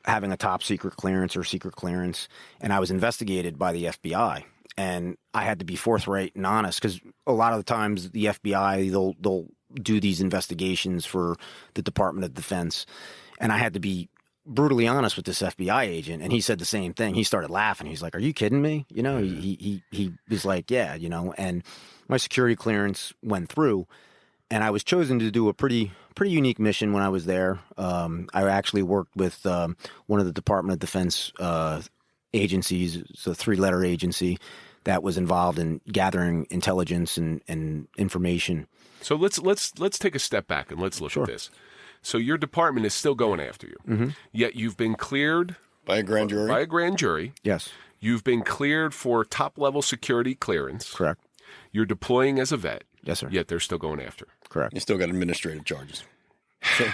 Speaker 3: having a top secret clearance or secret clearance, and I was investigated by the FBI. And I had to be forthright and honest because a lot of the times the FBI, they'll do these investigations for the Department of Defense. And I had to be brutally honest with this FBI agent. And he said the same thing. He started laughing. He's like, are you kidding me? He was like, yeah, and my security clearance went through. And I was chosen to do a pretty unique mission when I was there. I actually worked with one of the Department of Defense agencies. It's a 3-letter agency that was involved in gathering intelligence and information.
Speaker 1: So let's take a step back and let's look at this. So your department is still going after you, yet you've been cleared
Speaker 4: by a grand jury.
Speaker 3: Yes,
Speaker 1: you've been cleared for top-level security clearance.
Speaker 3: Correct.
Speaker 1: You're deploying as a vet.
Speaker 3: Yes, sir.
Speaker 1: Yet they're still going after.
Speaker 3: Correct.
Speaker 4: You still got administrative charges. So,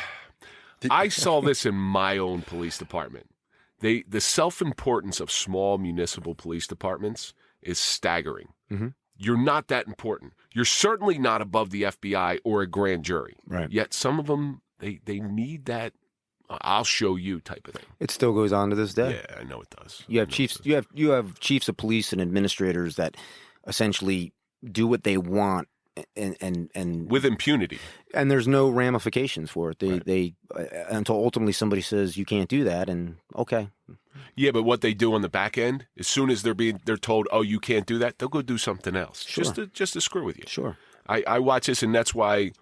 Speaker 1: I saw this in my own police department. The self-importance of small municipal police departments is staggering.
Speaker 3: Mm-hmm.
Speaker 1: You're not that important. You're certainly not above the FBI or a grand jury.
Speaker 3: Right.
Speaker 1: Yet some of them, they need that I'll show you type of thing.
Speaker 3: It still goes on to this day.
Speaker 1: Yeah, I know it does.
Speaker 3: You have chiefs. You have chiefs of police and administrators that essentially do what they want and
Speaker 1: with impunity,
Speaker 3: and there's no ramifications for it.
Speaker 1: Right.
Speaker 3: They until ultimately somebody says you can't do that, and okay.
Speaker 1: Yeah, but what they do on the back end, as soon as they're told, oh, you can't do that, they'll go do something else,
Speaker 3: sure.
Speaker 1: just to screw with you.
Speaker 3: Sure.
Speaker 1: I watch this, and that's why,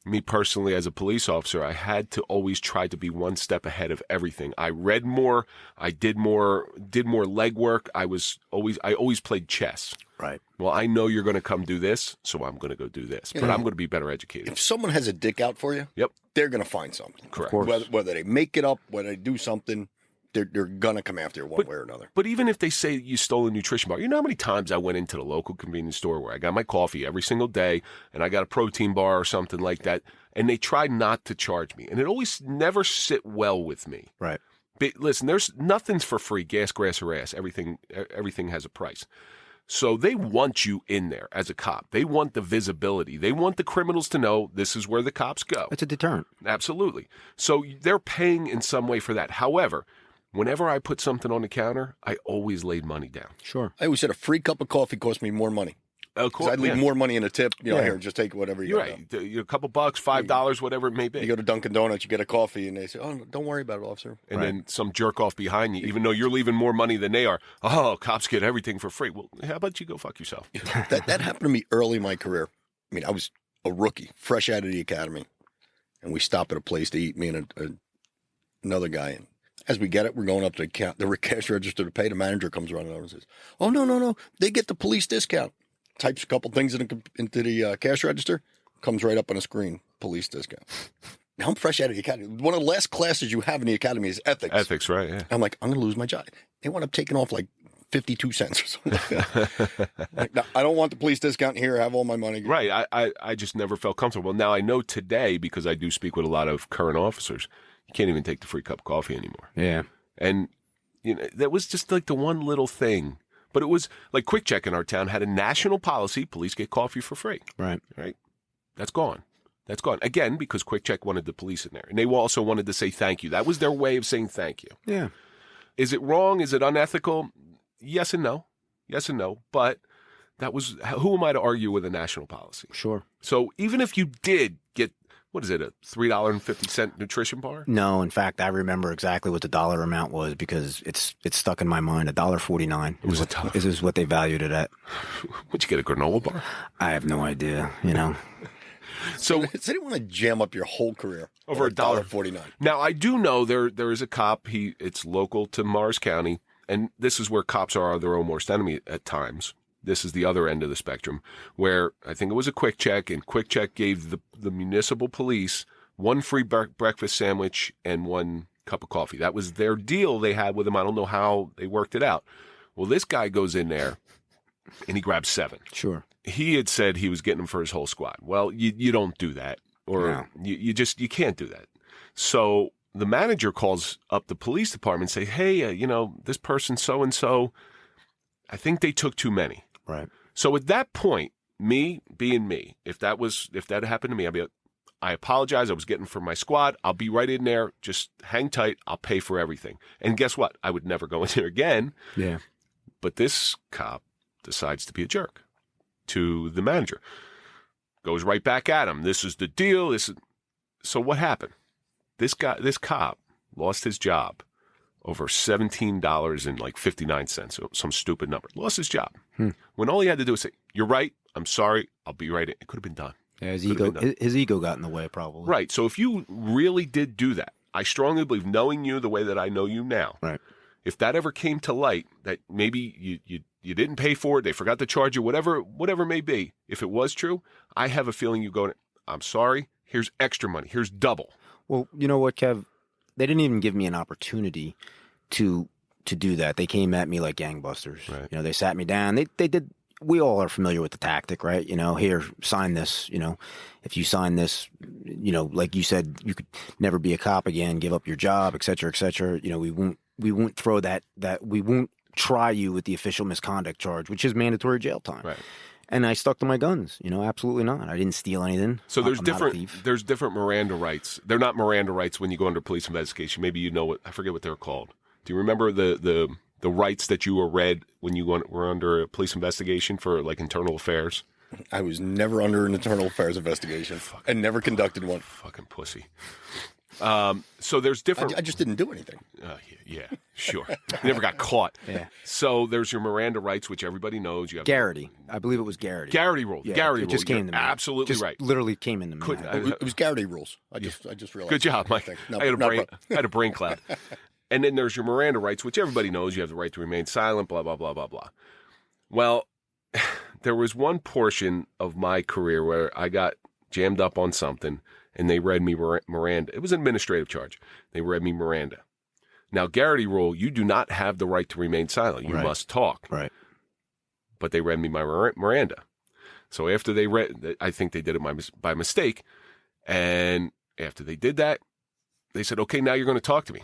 Speaker 1: me personally as a police officer, I had to always try to be one step ahead of everything. I read more, I did more legwork. I always played chess.
Speaker 4: Right.
Speaker 1: Well, I know you're going to come do this, so I'm going to go do this. But I'm going to be better educated.
Speaker 4: If someone has a dick out for you,
Speaker 1: yep,
Speaker 4: they're going to find something.
Speaker 1: Correct.
Speaker 4: Whether they make it up, whether they do something, they're going to come after you one way or another.
Speaker 1: But even if they say you stole a nutrition bar, you know how many times I went into the local convenience store where I got my coffee every single day and I got a protein bar or something like that, and they tried not to charge me. And it always never sit well with me.
Speaker 3: Right.
Speaker 1: But listen, nothing's for free, gas, grass, or ass. Everything has a price. So they want you in there as a cop. They want the visibility. They want the criminals to know this is where the cops go.
Speaker 3: It's a deterrent.
Speaker 1: Absolutely. So they're paying in some way for that. However, whenever I put something on the counter, I always laid money down.
Speaker 3: Sure.
Speaker 4: I always said a free cup of coffee cost me more money.
Speaker 1: Of course,
Speaker 4: I'd leave more money in a tip. Here, just take whatever you
Speaker 1: You're
Speaker 4: got.
Speaker 1: right. A couple bucks, $5, whatever it may be.
Speaker 4: You go to Dunkin' Donuts, you get a coffee, and they say, "Oh, don't worry about it, officer."
Speaker 1: And then some jerk off behind you, even though you're leaving more money than they are. Oh, cops get everything for free. Well, how about you go fuck yourself?
Speaker 4: That happened to me early in my career. I mean, I was a rookie, fresh out of the academy, and we stop at a place to eat. Me and another guy, and as we get it, we're going up to the cash register to pay. The manager comes running over and says, "Oh, no, they get the police discount." Types a couple things into the cash register, comes right up on the screen, police discount. Now I'm fresh out of the academy. One of the last classes you have in the academy is ethics.
Speaker 1: Ethics, right? Yeah.
Speaker 4: I'm like, I'm going to lose my job. They wound up taking off like 52 cents or something like that. Like, no, I don't want the police discount here. Have all my money.
Speaker 1: Right. I just never felt comfortable. Now, I know today, because I do speak with a lot of current officers, you can't even take the free cup of coffee anymore.
Speaker 3: Yeah.
Speaker 1: And that was just like the one little thing. But it was like Quick Check in our town had a national policy: police get coffee for free.
Speaker 3: Right.
Speaker 1: That's gone. Again, because Quick Check wanted the police in there. And they also wanted to say thank you. That was their way of saying thank you.
Speaker 3: Yeah.
Speaker 1: Is it wrong? Is it unethical? Yes and no. But that was, who am I to argue with a national policy?
Speaker 3: Sure.
Speaker 1: So even if you did get, what is it, a $3.50 nutrition bar?
Speaker 3: No, in fact, I remember exactly what the dollar amount was because it's stuck in my mind. $1.49 is what they valued it at.
Speaker 1: Would you get a granola bar?
Speaker 3: I have no idea.
Speaker 4: So does anyone want to jam up your whole career
Speaker 1: over
Speaker 4: $1.49?
Speaker 1: Now I do know there is a cop. It's local to Mars County, and this is where cops are their own worst enemy at times. This is the other end of the spectrum, where I think it was a Quick Check, and Quick Check gave the municipal police one free breakfast sandwich and one cup of coffee. That was their deal they had with them. I don't know how they worked it out. Well, this guy goes in there, and he grabs 7.
Speaker 3: Sure.
Speaker 1: He had said he was getting them for his whole squad. Well, you don't do that, or
Speaker 3: No.
Speaker 1: you can't do that. So the manager calls up the police department and say, hey, this person so-and-so, I think they took too many.
Speaker 3: Right.
Speaker 1: So at that point, me being me, if that happened to me, I'd be like, I apologize. I was getting for my squad. I'll be right in there. Just hang tight. I'll pay for everything. And guess what? I would never go in there again.
Speaker 3: Yeah.
Speaker 1: But this cop decides to be a jerk to the manager. Goes right back at him. This is the deal. So what happened? This cop lost his job over $17.59, some stupid number. Lost his job. When all he had to do was say, "You're right. I'm sorry. I'll be right in." It could have been done.
Speaker 3: Yeah, his ego got in the way, probably.
Speaker 1: Right. So if you really did do that, I strongly believe, knowing you the way that I know you now,
Speaker 3: right,
Speaker 1: if that ever came to light, that maybe you didn't pay for it, they forgot to charge you, whatever it may be, if it was true, I have a feeling you go, I'm sorry, here's extra money, here's double.
Speaker 3: Well, you know what, Kev? They didn't even give me an opportunity to do that. They came at me like gangbusters.
Speaker 1: Right.
Speaker 3: They sat me down. They did. We all are familiar with the tactic, right? Here, sign this. If you sign this, like you said, you could never be a cop again, give up your job, et cetera, et cetera. We won't throw that we won't try you with the official misconduct charge, which is mandatory jail time.
Speaker 1: Right.
Speaker 3: And I stuck to my guns. Absolutely not. I didn't steal anything.
Speaker 1: So there's
Speaker 3: I'm not a thief.
Speaker 1: there's different Miranda rights. They're not Miranda rights when you go under police investigation. Maybe I forget what they're called. Do you remember the rights that you were read when you were under a police investigation for like internal affairs?
Speaker 4: I was never under an internal affairs investigation and never conducted one.
Speaker 1: Fucking pussy. So there's different.
Speaker 4: I just didn't do anything.
Speaker 1: Yeah, sure. You never got caught.
Speaker 3: Yeah.
Speaker 1: So there's your Miranda rights, which everybody knows. You have
Speaker 3: Garrity. I believe it was Garrity.
Speaker 1: Garrity rule.
Speaker 3: Yeah,
Speaker 1: Garrity
Speaker 3: it
Speaker 1: rule.
Speaker 3: just came
Speaker 1: You're
Speaker 3: to me.
Speaker 1: absolutely
Speaker 3: Just
Speaker 1: right.
Speaker 3: literally came into me.
Speaker 4: It was Garrity rules. I just realized.
Speaker 1: Good job, Mike.
Speaker 4: No,
Speaker 1: I had a brain cloud. And then there's your Miranda rights, which everybody knows. You have the right to remain silent, blah, blah, blah, blah, blah. Well, there was one portion of my career where I got jammed up on something, and they read me Miranda. It was an administrative charge. They read me Miranda. Now, Garrity rule, you do not have the right to remain silent. You must talk.
Speaker 3: Right.
Speaker 1: But they read me my Miranda. So after they read, I think they did it by mistake. And after they did that, they said, okay, now you're going to talk to me.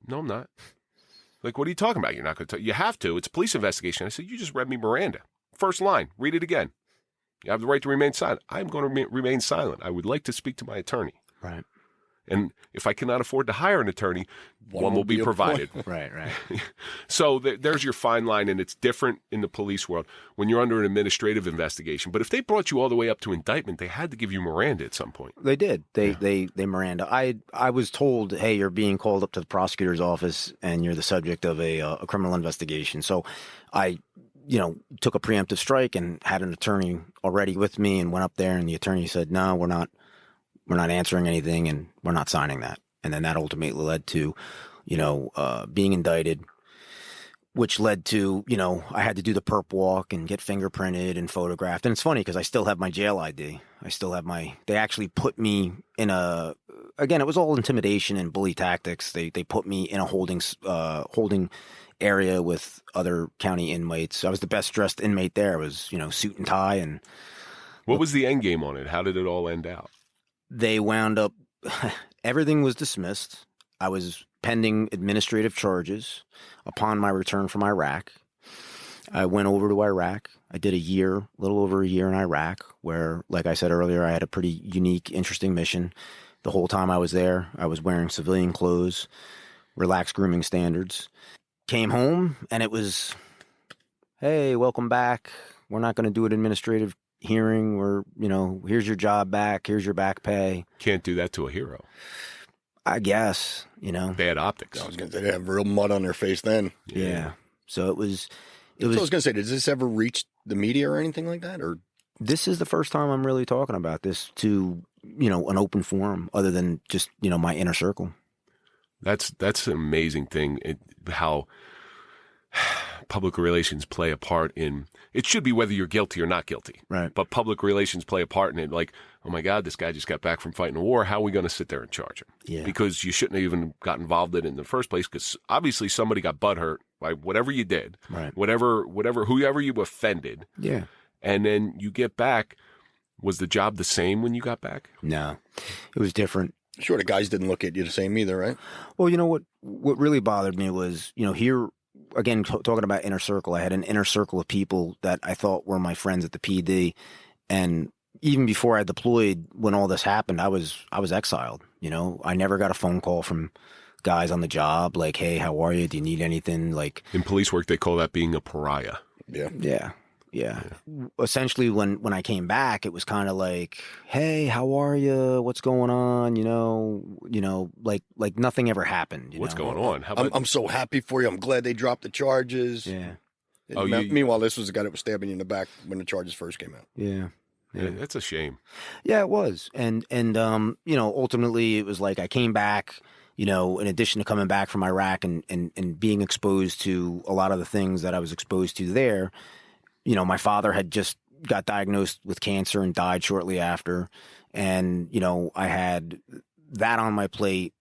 Speaker 1: No, I'm not. Like, what are you talking about? You're not going to tell. You have to. It's a police investigation. I said, you just read me Miranda. First line. Read it again. You have the right to remain silent. I'm going to remain silent. I would like to speak to my attorney.
Speaker 3: Right.
Speaker 1: And if I cannot afford to hire an attorney, one will be provided.
Speaker 3: Right.
Speaker 1: So there's your fine line, and it's different in the police world when you're under an administrative investigation. But if they brought you all the way up to indictment, they had to give you Miranda at some point.
Speaker 3: They did. They Miranda. I was told, hey, you're being called up to the prosecutor's office, and you're the subject of a criminal investigation. So I, took a preemptive strike and had an attorney already with me, and went up there, and the attorney said, no, we're not answering anything, and we're not signing that. And then that ultimately led to, being indicted, which led to, I had to do the perp walk and get fingerprinted and photographed. And it's funny because I still have my jail ID. They actually put me in again, it was all intimidation and bully tactics. They put me in a holding area with other county inmates. I was the best dressed inmate there. It was, suit and tie. And
Speaker 1: what was the end game on it? How did it all end out?
Speaker 3: They wound up, everything was dismissed. I was pending administrative charges upon my return from Iraq. I went over to Iraq. I did a little over a year in Iraq, where, like I said earlier, I had a pretty unique, interesting mission. The whole time I was there, I was wearing civilian clothes, relaxed grooming standards. Came home, and it was, hey, welcome back. We're not going to do an administrative hearing, or, here's your job back, here's your back pay.
Speaker 1: Can't do that to a hero.
Speaker 3: I guess,
Speaker 1: Bad optics.
Speaker 4: I was going to say, they have real mud on their face then.
Speaker 3: Yeah. So it was.
Speaker 4: I was going to say, does this ever reach the media or anything like that? Or
Speaker 3: this is the first time I'm really talking about this to, an open forum other than just, my inner circle.
Speaker 1: That's an amazing thing. How public relations play a part in, it should be whether you're guilty or not guilty.
Speaker 3: Right.
Speaker 1: But public relations play a part in it. Like, oh my God, this guy just got back from fighting a war. How are we going to sit there and charge him?
Speaker 3: Yeah.
Speaker 1: Because you shouldn't have even got involved in it in the first place, because obviously somebody got butthurt by whatever you did,
Speaker 3: right?
Speaker 1: Whoever you offended.
Speaker 3: Yeah.
Speaker 1: And then you get back. Was the job the same when you got back?
Speaker 3: No, it was different.
Speaker 4: Sure, the guys didn't look at you the same either, right?
Speaker 3: Well, what really bothered me was, here, again, talking about inner circle, I had an inner circle of people that I thought were my friends at the PD. And even before I deployed, when all this happened, I was exiled. I never got a phone call from guys on the job like, hey, how are you? Do you need anything? Like,
Speaker 1: in police work, they call that being a pariah.
Speaker 3: Yeah. Essentially, when I came back, it was kind of like, hey, how are you? What's going on? Like nothing ever happened.
Speaker 1: What's going on? How about...
Speaker 4: I'm so happy for you. I'm glad they dropped the charges.
Speaker 3: Yeah.
Speaker 4: Meanwhile, this was the guy that was stabbing you in the back when the charges first came out.
Speaker 3: Yeah.
Speaker 1: That's a shame.
Speaker 3: Yeah, it was. And ultimately it was like I came back, in addition to coming back from Iraq and being exposed to a lot of the things that I was exposed to there. My father had just got diagnosed with cancer and died shortly after. And, I had that on my plate,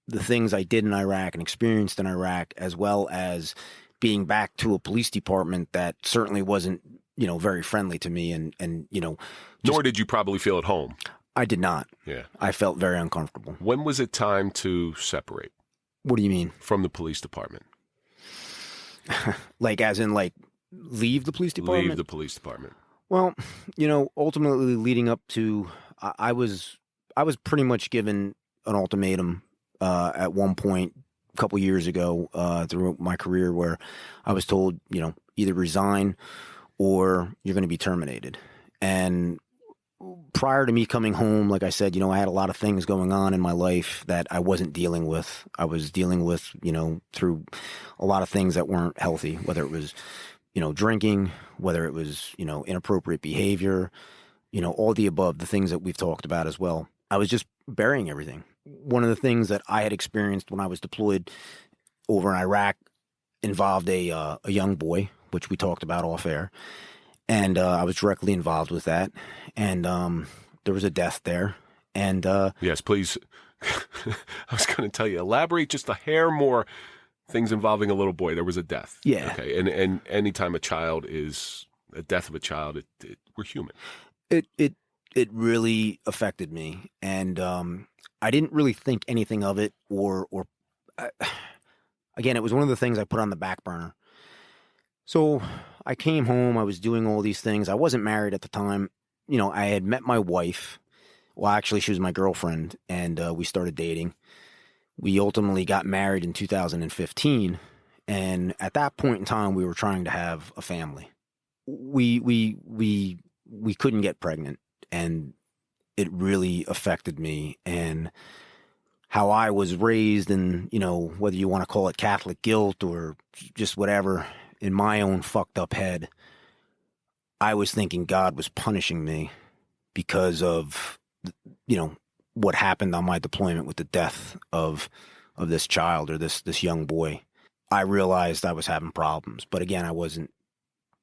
Speaker 3: the things I did in Iraq and experienced in Iraq, as well as being back to a police department that certainly wasn't, very friendly to me. And
Speaker 1: nor did you probably feel at home.
Speaker 3: I did not.
Speaker 1: Yeah.
Speaker 3: I felt very uncomfortable.
Speaker 1: When was it time to separate?
Speaker 3: What do you mean?
Speaker 1: From the police department.
Speaker 3: Like, as in, like, leave the police department?
Speaker 1: Leave the police department.
Speaker 3: Well, ultimately leading up to, I was pretty much given an ultimatum at one point a couple years ago through my career, where I was told, either resign or you're going to be terminated. And prior to me coming home, like I said, I had a lot of things going on in my life that I wasn't dealing with. I was dealing with, through a lot of things that weren't healthy, whether it was drinking, whether it was, inappropriate behavior, all the above, the things that we've talked about as well. I was just burying everything. One of the things that I had experienced when I was deployed over in Iraq involved a young boy, which we talked about off air. And I was directly involved with that. And there was a death there. And
Speaker 1: yes, please. I was going to tell you, elaborate just a hair more. Things involving a little boy. There was a death.
Speaker 3: Yeah.
Speaker 1: Okay. And anytime a child is a death of a child, we're human.
Speaker 3: It really affected me, and I didn't really think anything of it, or again, it was one of the things I put on the back burner. So I came home. I was doing all these things. I wasn't married at the time. You know, I had met my wife. Well, actually, she was my girlfriend, and we started dating. We ultimately got married in 2015, and at that point in time, we were trying to have a family. We couldn't get pregnant, and it really affected me and how I was raised, and you know, whether you want to call it Catholic guilt or just whatever, in my own fucked up head, I was thinking God was punishing me because of, you know, what happened on my deployment with the death of this child or this young boy. I realized I was having problems, but again, I wasn't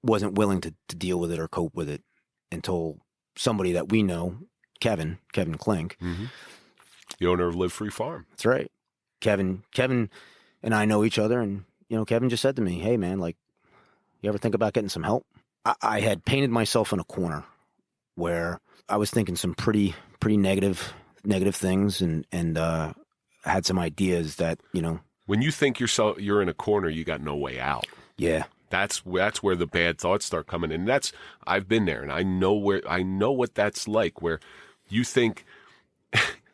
Speaker 3: willing to deal with it or cope with it until somebody that we know, Kevin Klink.
Speaker 1: Mm-hmm. The owner of Live Free Farm.
Speaker 3: That's right. Kevin and I know each other, and you know, Kevin just said to me, "Hey man, like, you ever think about getting some help?" I had painted myself in a corner where I was thinking some pretty negative things, and had some ideas that, you know.
Speaker 1: When you think you're in a corner, you got no way out.
Speaker 3: Yeah.
Speaker 1: That's where the bad thoughts start coming in. I've been there, and I know what that's like, where you think,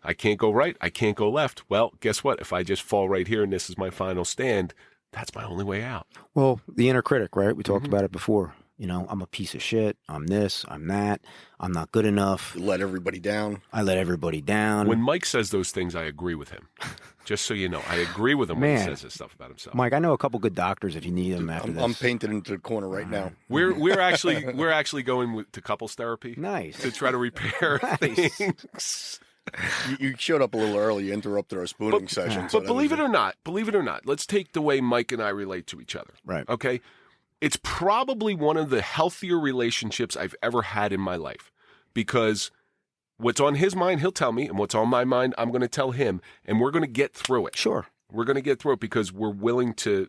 Speaker 1: I can't go right, I can't go left. Well, guess what? If I just fall right here and this is my final stand, that's my only way out.
Speaker 3: Well, the inner critic, right? We talked about it before. You know, I'm a piece of shit. I'm this, I'm that. I'm not good enough.
Speaker 4: You let everybody down.
Speaker 3: I let everybody down.
Speaker 1: When Mike says those things, I agree with him. Just so you know, I agree with him when he says this stuff about himself.
Speaker 3: Mike, I know a couple good doctors if you need them after this.
Speaker 4: I'm painted into the corner right now.
Speaker 1: We're actually going to couples therapy.
Speaker 3: Nice.
Speaker 1: To try to repair things.
Speaker 4: You showed up a little early. You interrupted our spooning session.
Speaker 1: But believe it or not, let's take the way Mike and I relate to each other.
Speaker 3: Right.
Speaker 1: Okay? It's probably one of the healthier relationships I've ever had in my life, because what's on his mind, he'll tell me, and what's on my mind, I'm going to tell him, and we're going to get through it.
Speaker 3: Sure.
Speaker 1: We're going to get through it because we're willing to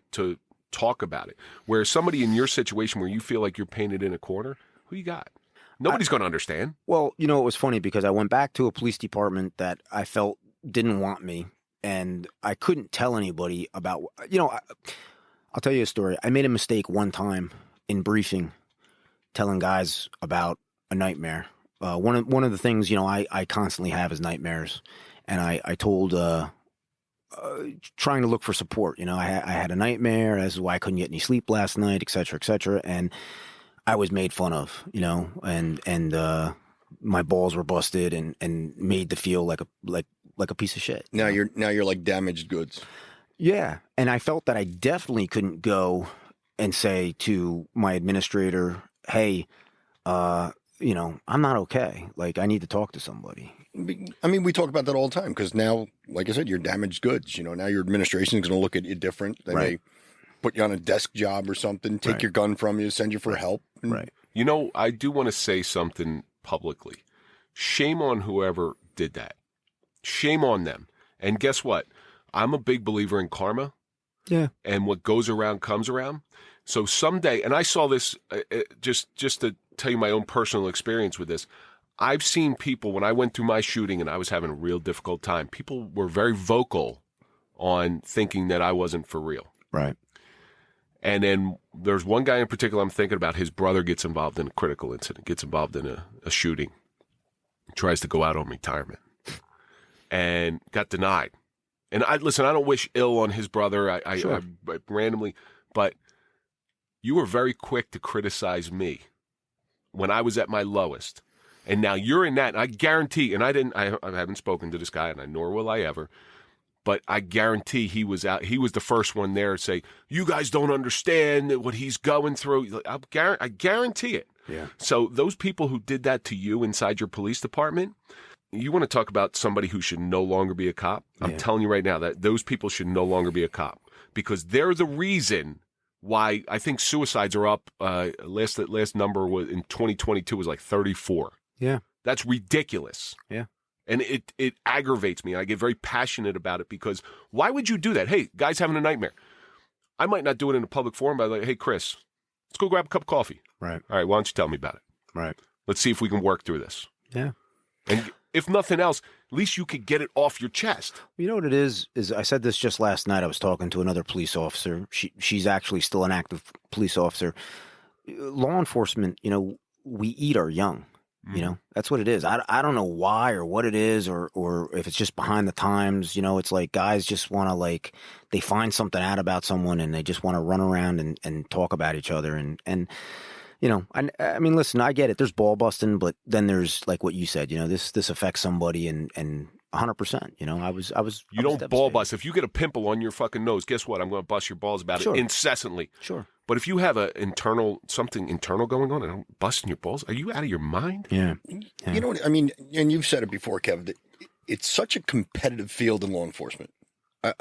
Speaker 1: talk about it. Where somebody in your situation where you feel like you're painted in a corner, who you got? Nobody's going to understand.
Speaker 3: Well, you know, it was funny because I went back to a police department that I felt didn't want me, and I couldn't tell anybody about, you know, I'll tell you a story. I made a mistake one time in briefing, telling guys about a nightmare. One of the things, you know, I constantly have is nightmares, and I told trying to look for support. You know, I had a nightmare as to why I couldn't get any sleep last night, et cetera, and I was made fun of. You know, and my balls were busted and made to feel like a piece of shit.
Speaker 4: Now you're like damaged goods.
Speaker 3: Yeah. And I felt that I definitely couldn't go and say to my administrator, hey, you know, I'm not okay. Like, I need to talk to somebody.
Speaker 4: I mean, we talk about that all the time because now, like I said, you're damaged goods. You know, now your administration is going to look at you different. They may put you on a desk job or something, take your gun from you, send you for help.
Speaker 3: Right.
Speaker 1: You know, I do want to say something publicly. Shame on whoever did that. Shame on them. And guess what? I'm a big believer in karma.
Speaker 3: Yeah.
Speaker 1: And what goes around comes around. So someday, and I saw this just to tell you my own personal experience with this. I've seen people, when I went through my shooting and I was having a real difficult time, people were very vocal on thinking that I wasn't for real.
Speaker 3: Right.
Speaker 1: And then there's one guy in particular I'm thinking about. His brother gets involved in a critical incident, gets involved in a shooting, tries to go out on retirement, and got denied. And I don't wish ill on his brother. I randomly, but you were very quick to criticize me when I was at my lowest. And now you're in that. And I guarantee, and I haven't spoken to this guy, and nor will I ever, but I guarantee he was out. He was the first one there to say, you guys don't understand what he's going through. I guarantee it.
Speaker 3: Yeah.
Speaker 1: So those people who did that to you inside your police department, you want to talk about somebody who should no longer be a cop? I'm telling you right now that those people should no longer be a cop, because they're the reason why I think suicides are up. Last number was in 2022 was like 34.
Speaker 3: Yeah.
Speaker 1: That's ridiculous.
Speaker 3: Yeah.
Speaker 1: And it aggravates me. I get very passionate about it, because why would you do that? Hey, guy's having a nightmare. I might not do it in a public forum, but I'm like, hey, Chris, let's go grab a cup of coffee.
Speaker 3: Right.
Speaker 1: All right, why don't you tell me about it?
Speaker 3: Right.
Speaker 1: Let's see if we can work through this.
Speaker 3: Yeah.
Speaker 1: And if nothing else, At least you could get it off your chest.
Speaker 3: You know what it is I said this just last night. I was talking to another police officer. She's actually still an active police officer. Law enforcement, we eat our young. That's what it is. I don't know why or what it is or if it's just behind the times. It's like guys just want to they find something out about someone and they just want to run around and talk about each other. And I mean, listen, I get it. There's ball busting, but then there's like what you said, this affects somebody and 100%, I was
Speaker 1: You don't ball bust. If you get a pimple on your fucking nose, guess what? I'm going to bust your balls about it incessantly.
Speaker 3: Sure.
Speaker 1: But if you have something internal going on and I'm busting your balls, are you out of your mind?
Speaker 3: Yeah.
Speaker 4: You know what I mean? And you've said it before, Kevin. That it's such a competitive field in law enforcement.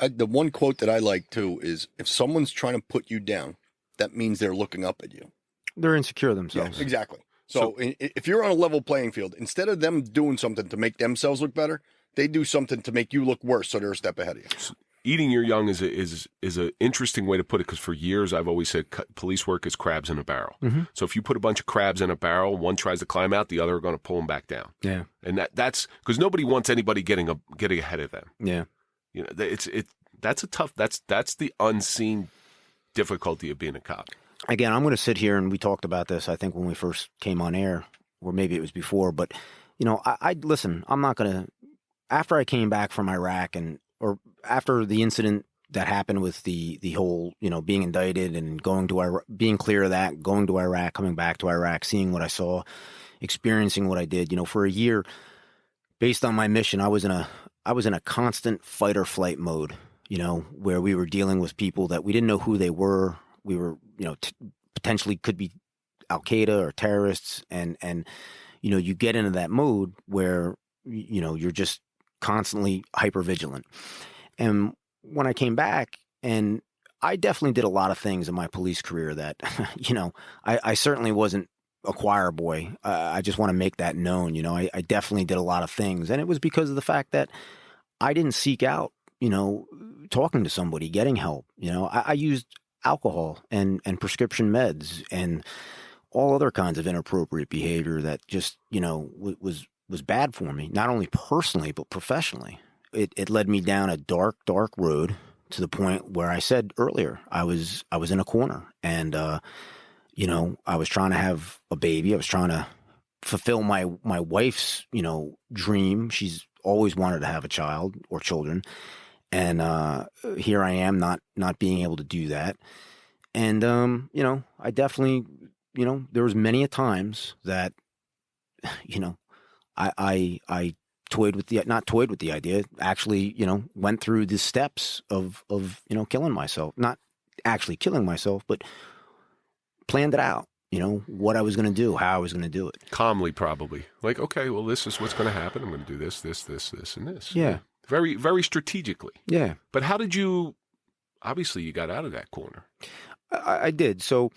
Speaker 4: The one quote that I like too is, if someone's trying to put you down, that means they're looking up at you.
Speaker 3: They're insecure themselves.
Speaker 4: Yeah, exactly. So if you're on a level playing field, instead of them doing something to make themselves look better, they do something to make you look worse, so they're a step ahead of you.
Speaker 1: Eating your young is an interesting way to put it, because for years I've always said police work is crabs in a barrel. Mm-hmm. So if you put a bunch of crabs in a barrel, one tries to climb out, the other are going to pull them back down.
Speaker 3: Yeah,
Speaker 1: and that's because nobody wants anybody getting ahead of them.
Speaker 3: Yeah,
Speaker 1: that's the unseen difficulty of being a cop.
Speaker 3: Again, I'm going to sit here and we talked about this, I think, when we first came on air, or maybe it was before. But I listen. I'm not going to. After I came back from Iraq or after the incident that happened with the whole, being indicted and going to Iraq, being clear of that, going to Iraq, coming back to Iraq, seeing what I saw, experiencing what I did, for a year, based on my mission, I was in a constant fight or flight mode, where we were dealing with people that we didn't know who they were. We were, potentially could be Al Qaeda or terrorists. And, you get into that mode where, you're just constantly hyper vigilant. And when I came back, and I definitely did a lot of things in my police career that, I certainly wasn't a choir boy. I just want to make that known. I definitely did a lot of things. And it was because of the fact that I didn't seek out, talking to somebody, getting help. I used alcohol and prescription meds and all other kinds of inappropriate behavior that just, was bad for me, not only personally, but professionally. It led me down a dark, dark road to the point where I said earlier, I was in a corner and, I was trying to have a baby. I was trying to fulfill my wife's, dream. She's always wanted to have a child or children. And, here I am not being able to do that. And, I definitely, there was many a times that, I toyed with the idea, actually, went through the steps of, killing myself, not actually killing myself, but planned it out, what I was going to do, how I was going to do it.
Speaker 1: Calmly, probably. Like, okay, well, this is what's going to happen. I'm going to do this, and this.
Speaker 3: Yeah.
Speaker 1: Very, very strategically.
Speaker 3: Yeah.
Speaker 1: But how did you, obviously you got out of that corner.
Speaker 3: I did. So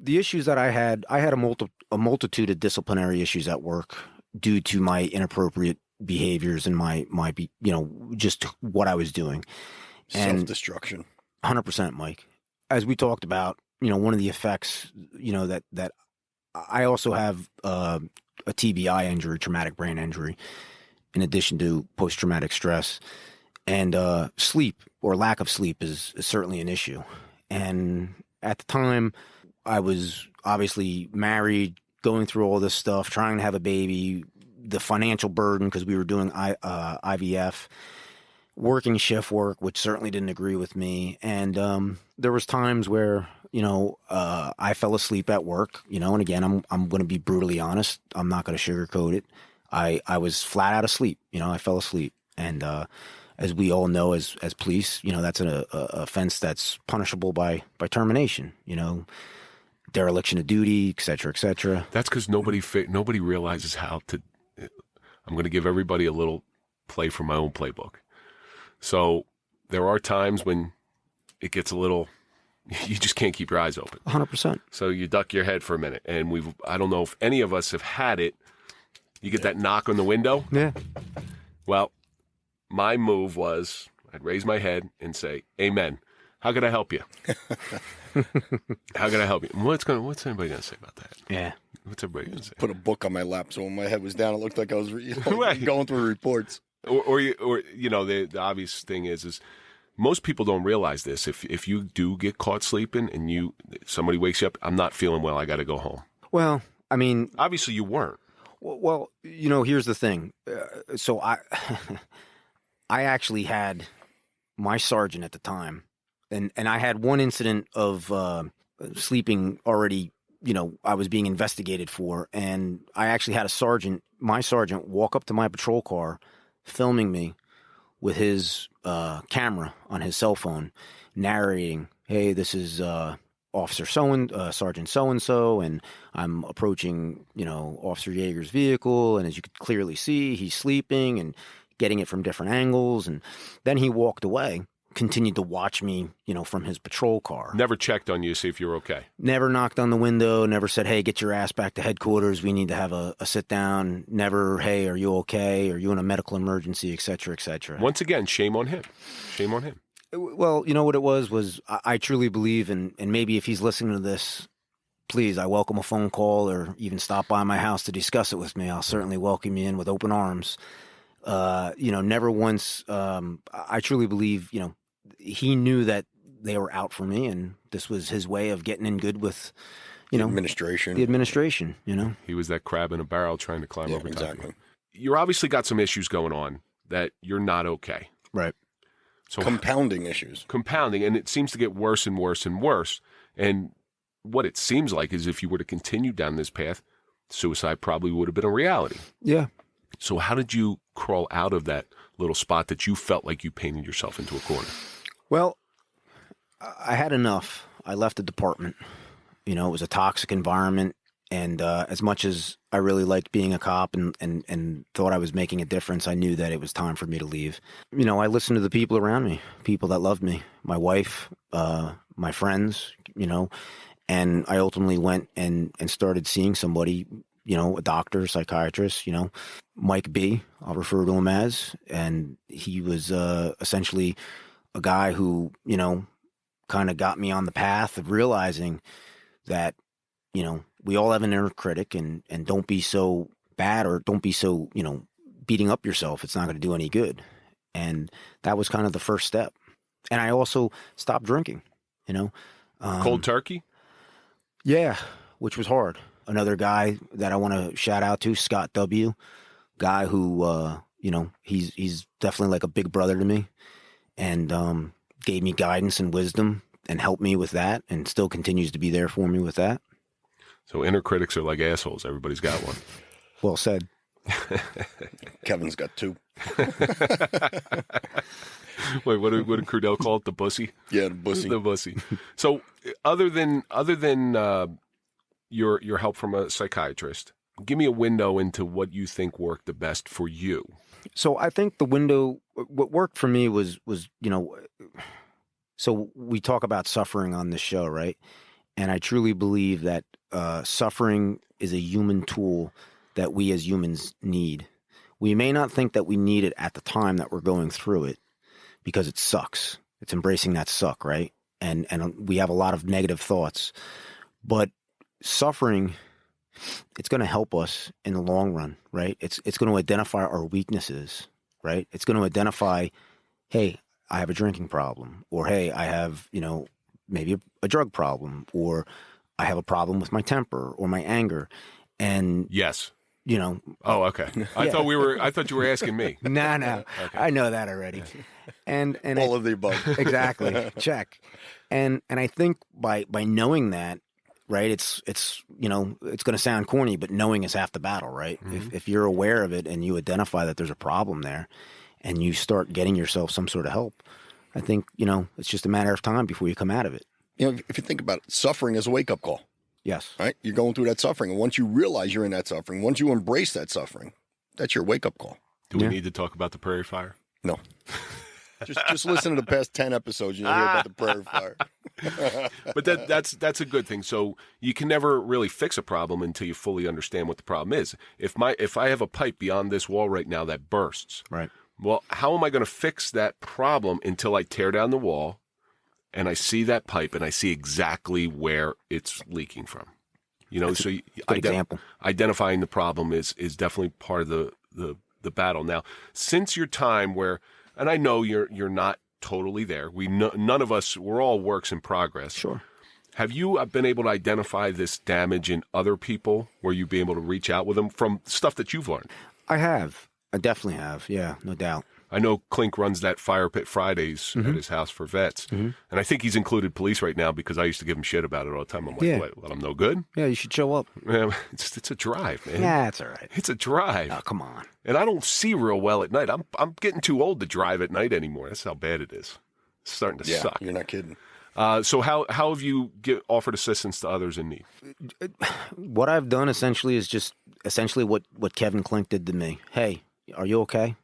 Speaker 3: the issues that I had a multitude of disciplinary issues at work due to my inappropriate behaviors and my just what I was doing.
Speaker 4: Self-destruction.
Speaker 3: 100%, Mike. As we talked about, one of the effects, that I also have a TBI injury, traumatic brain injury, in addition to post-traumatic stress. And sleep or lack of sleep is certainly an issue. And at the time, I was obviously married, going through all this stuff, trying to have a baby, the financial burden because we were doing IVF, working shift work, which certainly didn't agree with me. And there was times where, I fell asleep at work, and again, I'm going to be brutally honest. I'm not going to sugarcoat it. I was flat out asleep, I fell asleep. And as we all know, as police, that's an offense that's punishable by termination, dereliction of duty, et cetera, et cetera.
Speaker 1: That's because nobody realizes how to. I'm going to give everybody a little play from my own playbook. So there are times when it gets a little. You just can't keep your eyes open.
Speaker 3: 100%.
Speaker 1: So you duck your head for a minute, and I don't know if any of us have had it. You get that knock on the window.
Speaker 3: Yeah.
Speaker 1: Well, my move was I'd raise my head and say, "Amen." How can I help you? How can I help you? What's anybody gonna say about that?
Speaker 3: Yeah.
Speaker 1: What's everybody gonna say?
Speaker 4: Put a book on my lap, so when my head was down, it looked like I was
Speaker 1: Right.
Speaker 4: going through reports.
Speaker 1: Or the obvious thing is most people don't realize this. If you do get caught sleeping and somebody wakes you up, I'm not feeling well, I got to go home.
Speaker 3: Well, I mean,
Speaker 1: Obviously you weren't.
Speaker 3: well, here's the thing. So I actually had my sergeant at the time, and I had one incident of sleeping already. I was being investigated for, and I actually had my sergeant, walk up to my patrol car, filming me with his camera on his cell phone, narrating, "Hey, this is Officer Sergeant so-and-so, and I'm approaching, Officer Jaeger's vehicle, and as you could clearly see, he's sleeping," and getting it from different angles. And then he walked away, continued to watch me, from his patrol car.
Speaker 1: Never checked on you to see if you're okay.
Speaker 3: Never knocked on the window, never said, "Hey, get your ass back to headquarters. We need to have a sit down." Never, "Hey, are you okay? Are you in a medical emergency?" et cetera, et cetera.
Speaker 1: Once again, shame on him. Shame on him.
Speaker 3: Well, you know what it was I truly believe, and maybe if he's listening to this, please, I welcome a phone call or even stop by my house to discuss it with me. I'll certainly welcome you in with open arms. Never once, I truly believe, he knew that they were out for me, and this was his way of getting in good with,
Speaker 4: The administration.
Speaker 3: The administration,
Speaker 1: He was that crab in a barrel trying to climb over top
Speaker 4: exactly.
Speaker 1: of you. You're obviously got some issues going on that you're not okay.
Speaker 3: Right.
Speaker 1: So
Speaker 4: Compounding issues.
Speaker 1: Compounding, and it seems to get worse and worse and worse. And what it seems like is if you were to continue down this path, suicide probably would have been a reality.
Speaker 3: Yeah.
Speaker 1: So how did you crawl out of that little spot that you felt like you painted yourself into a corner?
Speaker 3: Well, I had enough. I left the department. It was a toxic environment. And as much as I really liked being a cop and thought I was making a difference, I knew that it was time for me to leave. I listened to the people around me, people that loved me, my wife, my friends, and I ultimately went and started seeing somebody, a doctor, psychiatrist, Mike B, I'll refer to him as. And he was essentially a guy who, kind of got me on the path of realizing that, we all have an inner critic, and don't be so bad, or don't be so, beating up yourself. It's not going to do any good. And that was kind of the first step. And I also stopped drinking,
Speaker 1: Cold turkey?
Speaker 3: Yeah, which was hard. Another guy that I want to shout out to, Scott W., guy who, he's definitely like a big brother to me, and gave me guidance and wisdom and helped me with that, and still continues to be there for me with that.
Speaker 1: So inner critics are like assholes. Everybody's got one.
Speaker 3: Well said.
Speaker 4: Kevin's got two.
Speaker 1: Wait, what did Crudell call it? The bussy?
Speaker 4: Yeah, the bussy.
Speaker 1: The bussy. So other than your help from a psychiatrist, give me a window into what you think worked the best for you.
Speaker 3: So I think the window, what worked for me was, so we talk about suffering on this show, right? And I truly believe that suffering is a human tool that we as humans need. We may not think that we need it at the time that we're going through it, because it sucks. It's embracing that suck, right? And we have a lot of negative thoughts. But suffering, it's going to help us in the long run, right? It's going to identify our weaknesses, right? It's going to identify, hey, I have a drinking problem, or hey, I have, maybe a drug problem, or I have a problem with my temper or my anger. And
Speaker 1: yes.
Speaker 3: Oh,
Speaker 1: okay. I thought you were asking me.
Speaker 3: No. Okay. I know that already. And
Speaker 4: all of the above.
Speaker 3: Exactly. Check. And I think by knowing that, right, it's going to sound corny, but knowing is half the battle, right? Mm-hmm. If you're aware of it and you identify that there's a problem there, and you start getting yourself some sort of help, I think, it's just a matter of time before you come out of it.
Speaker 4: If you think about it, suffering is a wake-up call.
Speaker 3: Yes.
Speaker 4: Right? You're going through that suffering. And once you realize you're in that suffering, once you embrace that suffering, that's your wake-up call.
Speaker 1: Do we need to talk about the prairie fire?
Speaker 4: No. Just listen to the past 10 episodes. You'll hear about the prairie fire.
Speaker 1: But that's a good thing. So you can never really fix a problem until you fully understand what the problem is. If I have a pipe beyond this wall right now that bursts,
Speaker 3: right?
Speaker 1: Well, how am I going to fix that problem until I tear down the wall and I see that pipe and I see exactly where it's leaking from? You know, so
Speaker 3: good example.
Speaker 1: Identifying the problem is definitely part of the battle. Now, since your time where, and I know you're not totally there. None of us, we're all works in progress.
Speaker 3: Sure.
Speaker 1: Have you been able to identify this damage in other people where you've been able to reach out with them from stuff that you've learned?
Speaker 3: I have. I definitely have. Yeah, no doubt.
Speaker 1: I know Clink runs that Fire Pit Fridays at his house for vets. And I think he's included police right now because I used to give him shit about it all the time. I'm like, what, I'm no good?
Speaker 3: Yeah, you should show up.
Speaker 1: Man, it's a drive, man.
Speaker 3: Yeah, it's all right.
Speaker 1: It's a drive.
Speaker 3: Oh, come on.
Speaker 1: And I don't see real well at night. I'm getting too old to drive at night anymore. That's how bad it is. It's starting to suck.
Speaker 4: You're not kidding.
Speaker 1: So how have you offered assistance to others in need?
Speaker 3: What I've done essentially is just what Kevin Klink did to me. Hey, are you okay?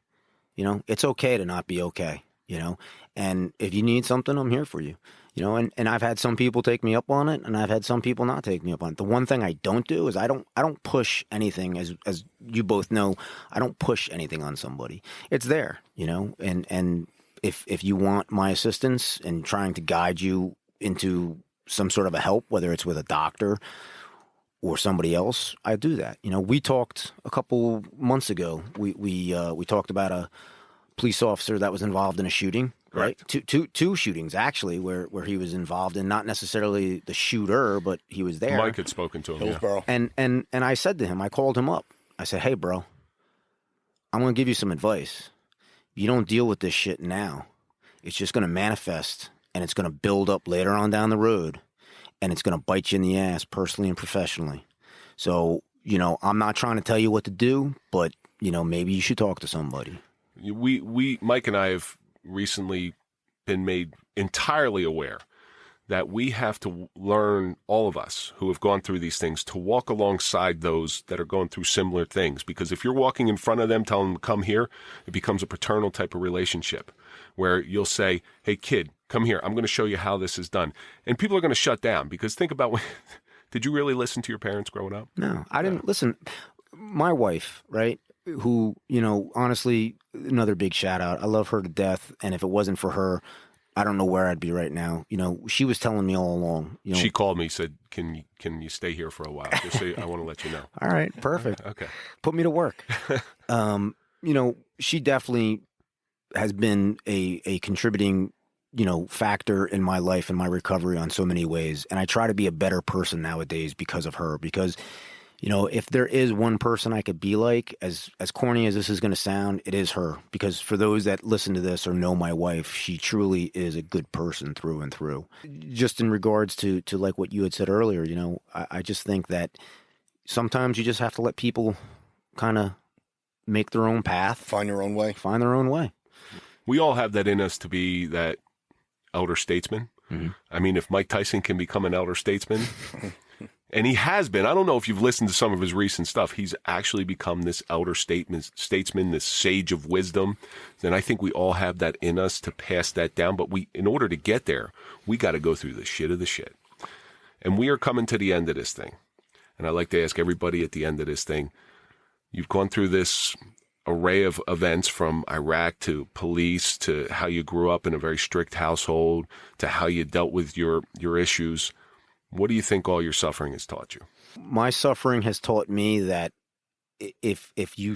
Speaker 3: You know, it's okay to not be okay, you know, and if you need something, I'm here for you, you know, and I've had some people take me up on it and I've had some people not take me up on it. The one thing I don't do is I don't push anything, as you both know, I don't push anything on somebody. It's there, you know, and if you want my assistance in trying to guide you into some sort of a help, whether it's with a doctor or somebody else, I do that. You know, we talked a couple months ago. We talked about a police officer that was involved in a shooting, right? Two shootings actually, where he was involved in, not necessarily the shooter, but he was there.
Speaker 1: Mike had spoken to him.
Speaker 4: Hillsborough.
Speaker 3: And I said to him, I called him up. I said, hey, bro, I'm going to give you some advice. If you don't deal with this shit now, it's just going to manifest and it's going to build up later on down the road. And it's going to bite you in the ass personally and professionally. So, you know, I'm not trying to tell you what to do, but, you know, maybe you should talk to somebody.
Speaker 1: Mike and I have recently been made entirely aware that we have to learn, all of us who have gone through these things, to walk alongside those that are going through similar things. Because if you're walking in front of them, telling them to come here, it becomes a paternal type of relationship where you'll say, hey, kid, come here. I'm going to show you how this is done. And people are going to shut down because think about did you really listen to your parents growing up?
Speaker 3: No, I didn't listen. My wife, right, who, you know, honestly, another big shout out. I love her to death. And if it wasn't for her, I don't know where I'd be right now. You know, she was telling me all along. You know,
Speaker 1: she called me, said, can you stay here for a while? Just say, I want to let you know.
Speaker 3: All right, perfect.
Speaker 1: Okay.
Speaker 3: Put me to work. You know, she definitely has been a contributing, you know, factor in my life and my recovery on so many ways. And I try to be a better person nowadays because of her, because, you know, if there is one person I could be like, as corny as this is going to sound, it is her. Because for those that listen to this or know my wife, she truly is a good person through and through. Just in regards to like what you had said earlier, you know, I just think that sometimes you just have to let people kind of make their own path.
Speaker 4: Find their own way.
Speaker 3: Find their own way.
Speaker 1: We all have that in us to be that elder statesman.
Speaker 3: Mm-hmm.
Speaker 1: I mean, if Mike Tyson can become an elder statesman, and he has been, I don't know if you've listened to some of his recent stuff, he's actually become this elder statesman, this sage of wisdom. Then I think we all have that in us to pass that down. But in order to get there, we got to go through the shit of the shit. And we are coming to the end of this thing. And I like to ask everybody at the end of this thing, you've gone through this array of events, from Iraq to police to how you grew up in a very strict household to how you dealt with your issues. What do you think all your suffering has taught you?
Speaker 3: My suffering has taught me that if you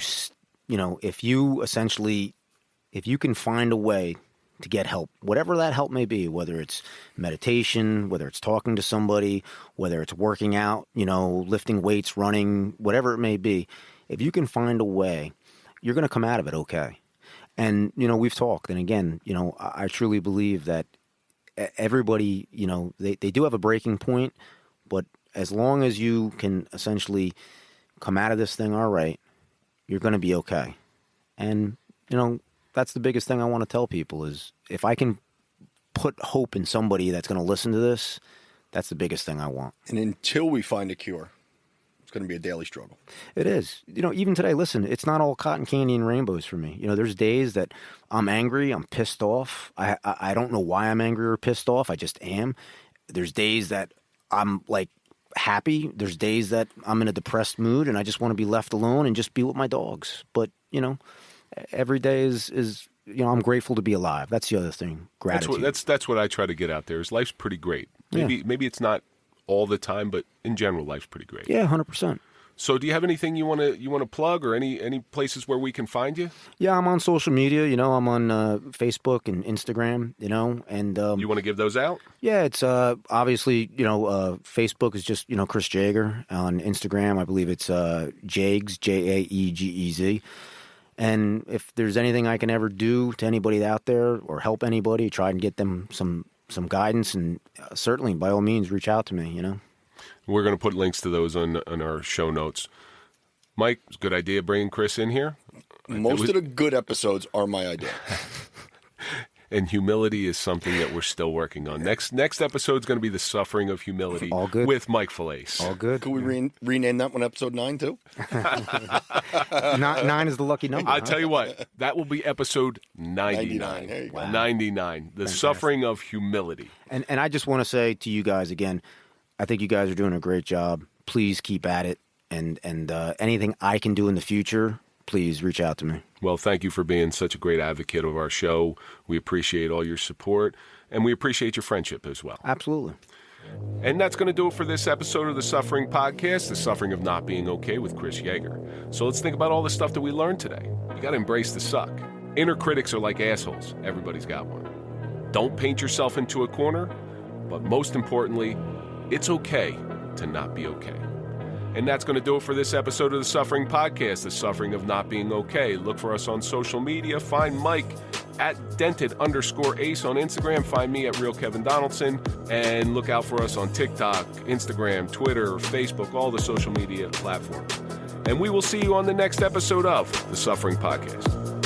Speaker 3: can find a way to get help, whatever that help may be, whether it's meditation, whether it's talking to somebody, whether it's working out, you know, lifting weights, running, whatever it may be, if you can find a way, you're going to come out of it okay. And, you know, we've talked. And again, you know, I truly believe that everybody, you know, they do have a breaking point. But as long as you can essentially come out of this thing all right, you're going to be okay. And, you know, that's the biggest thing I want to tell people is if I can put hope in somebody that's going to listen to this, that's the biggest thing I want.
Speaker 4: And until we find a cure, going to be a daily struggle.
Speaker 3: It is. You know, even today, listen, it's not all cotton candy and rainbows for me. You know, there's days that I'm angry, I'm pissed off. I don't know why I'm angry or pissed off. I just am. There's days that I'm like happy. There's days that I'm in a depressed mood and I just want to be left alone and just be with my dogs. But, you know, every day is you know, I'm grateful to be alive. That's the other thing. Gratitude.
Speaker 1: That's what I try to get out there is life's pretty great. Maybe it's not all the time, but in general, life's pretty great.
Speaker 3: Yeah, 100%.
Speaker 1: So do you have anything you want to plug, or any places where we can find you?
Speaker 3: Yeah, I'm on social media. I'm on Facebook and Instagram. And
Speaker 1: You want to give those out?
Speaker 3: yeah, it's obviously Facebook is just Chris Jaeger. On Instagram, I believe it's Jaegs, Jaegez. And if there's anything I can ever do to anybody out there or help anybody, try and get them some guidance, and certainly by all means reach out to me.
Speaker 1: We're going to put links to those on our show notes. Mike, it's a good idea bringing Chris in here.
Speaker 4: Most of the good episodes are my idea.
Speaker 1: And humility is something that we're still working on. Next episode's going to be The Suffering of Humility.
Speaker 3: All good.
Speaker 1: With Mike Falaise.
Speaker 3: All good.
Speaker 4: Could we rename that one episode 9 too?
Speaker 3: 9 is the lucky number.
Speaker 1: I'll tell you what, that will be episode 99.
Speaker 4: 99. There you go.
Speaker 1: 99. The Suffering of Humility.
Speaker 3: And I just want to say to you guys again, I think you guys are doing a great job. Please keep at it. And anything I can do in the future, please reach out to me.
Speaker 1: Well, thank you for being such a great advocate of our show. We appreciate all your support, and we appreciate your friendship as well.
Speaker 3: Absolutely.
Speaker 1: And that's going to do it for this episode of The Suffering Podcast, The Suffering of Not Being Okay with Chris Jaeger. So let's think about all the stuff that we learned today. You got to embrace the suck. Inner critics are like assholes. Everybody's got one. Don't paint yourself into a corner, but most importantly, it's okay to not be okay. And that's going to do it for this episode of The Suffering Podcast, The Suffering of Not Being Okay. Look for us on social media. Find Mike at Dented_Ace on Instagram. Find me at Real Kevin Donaldson. And look out for us on TikTok, Instagram, Twitter, Facebook, all the social media platforms. And we will see you on the next episode of The Suffering Podcast.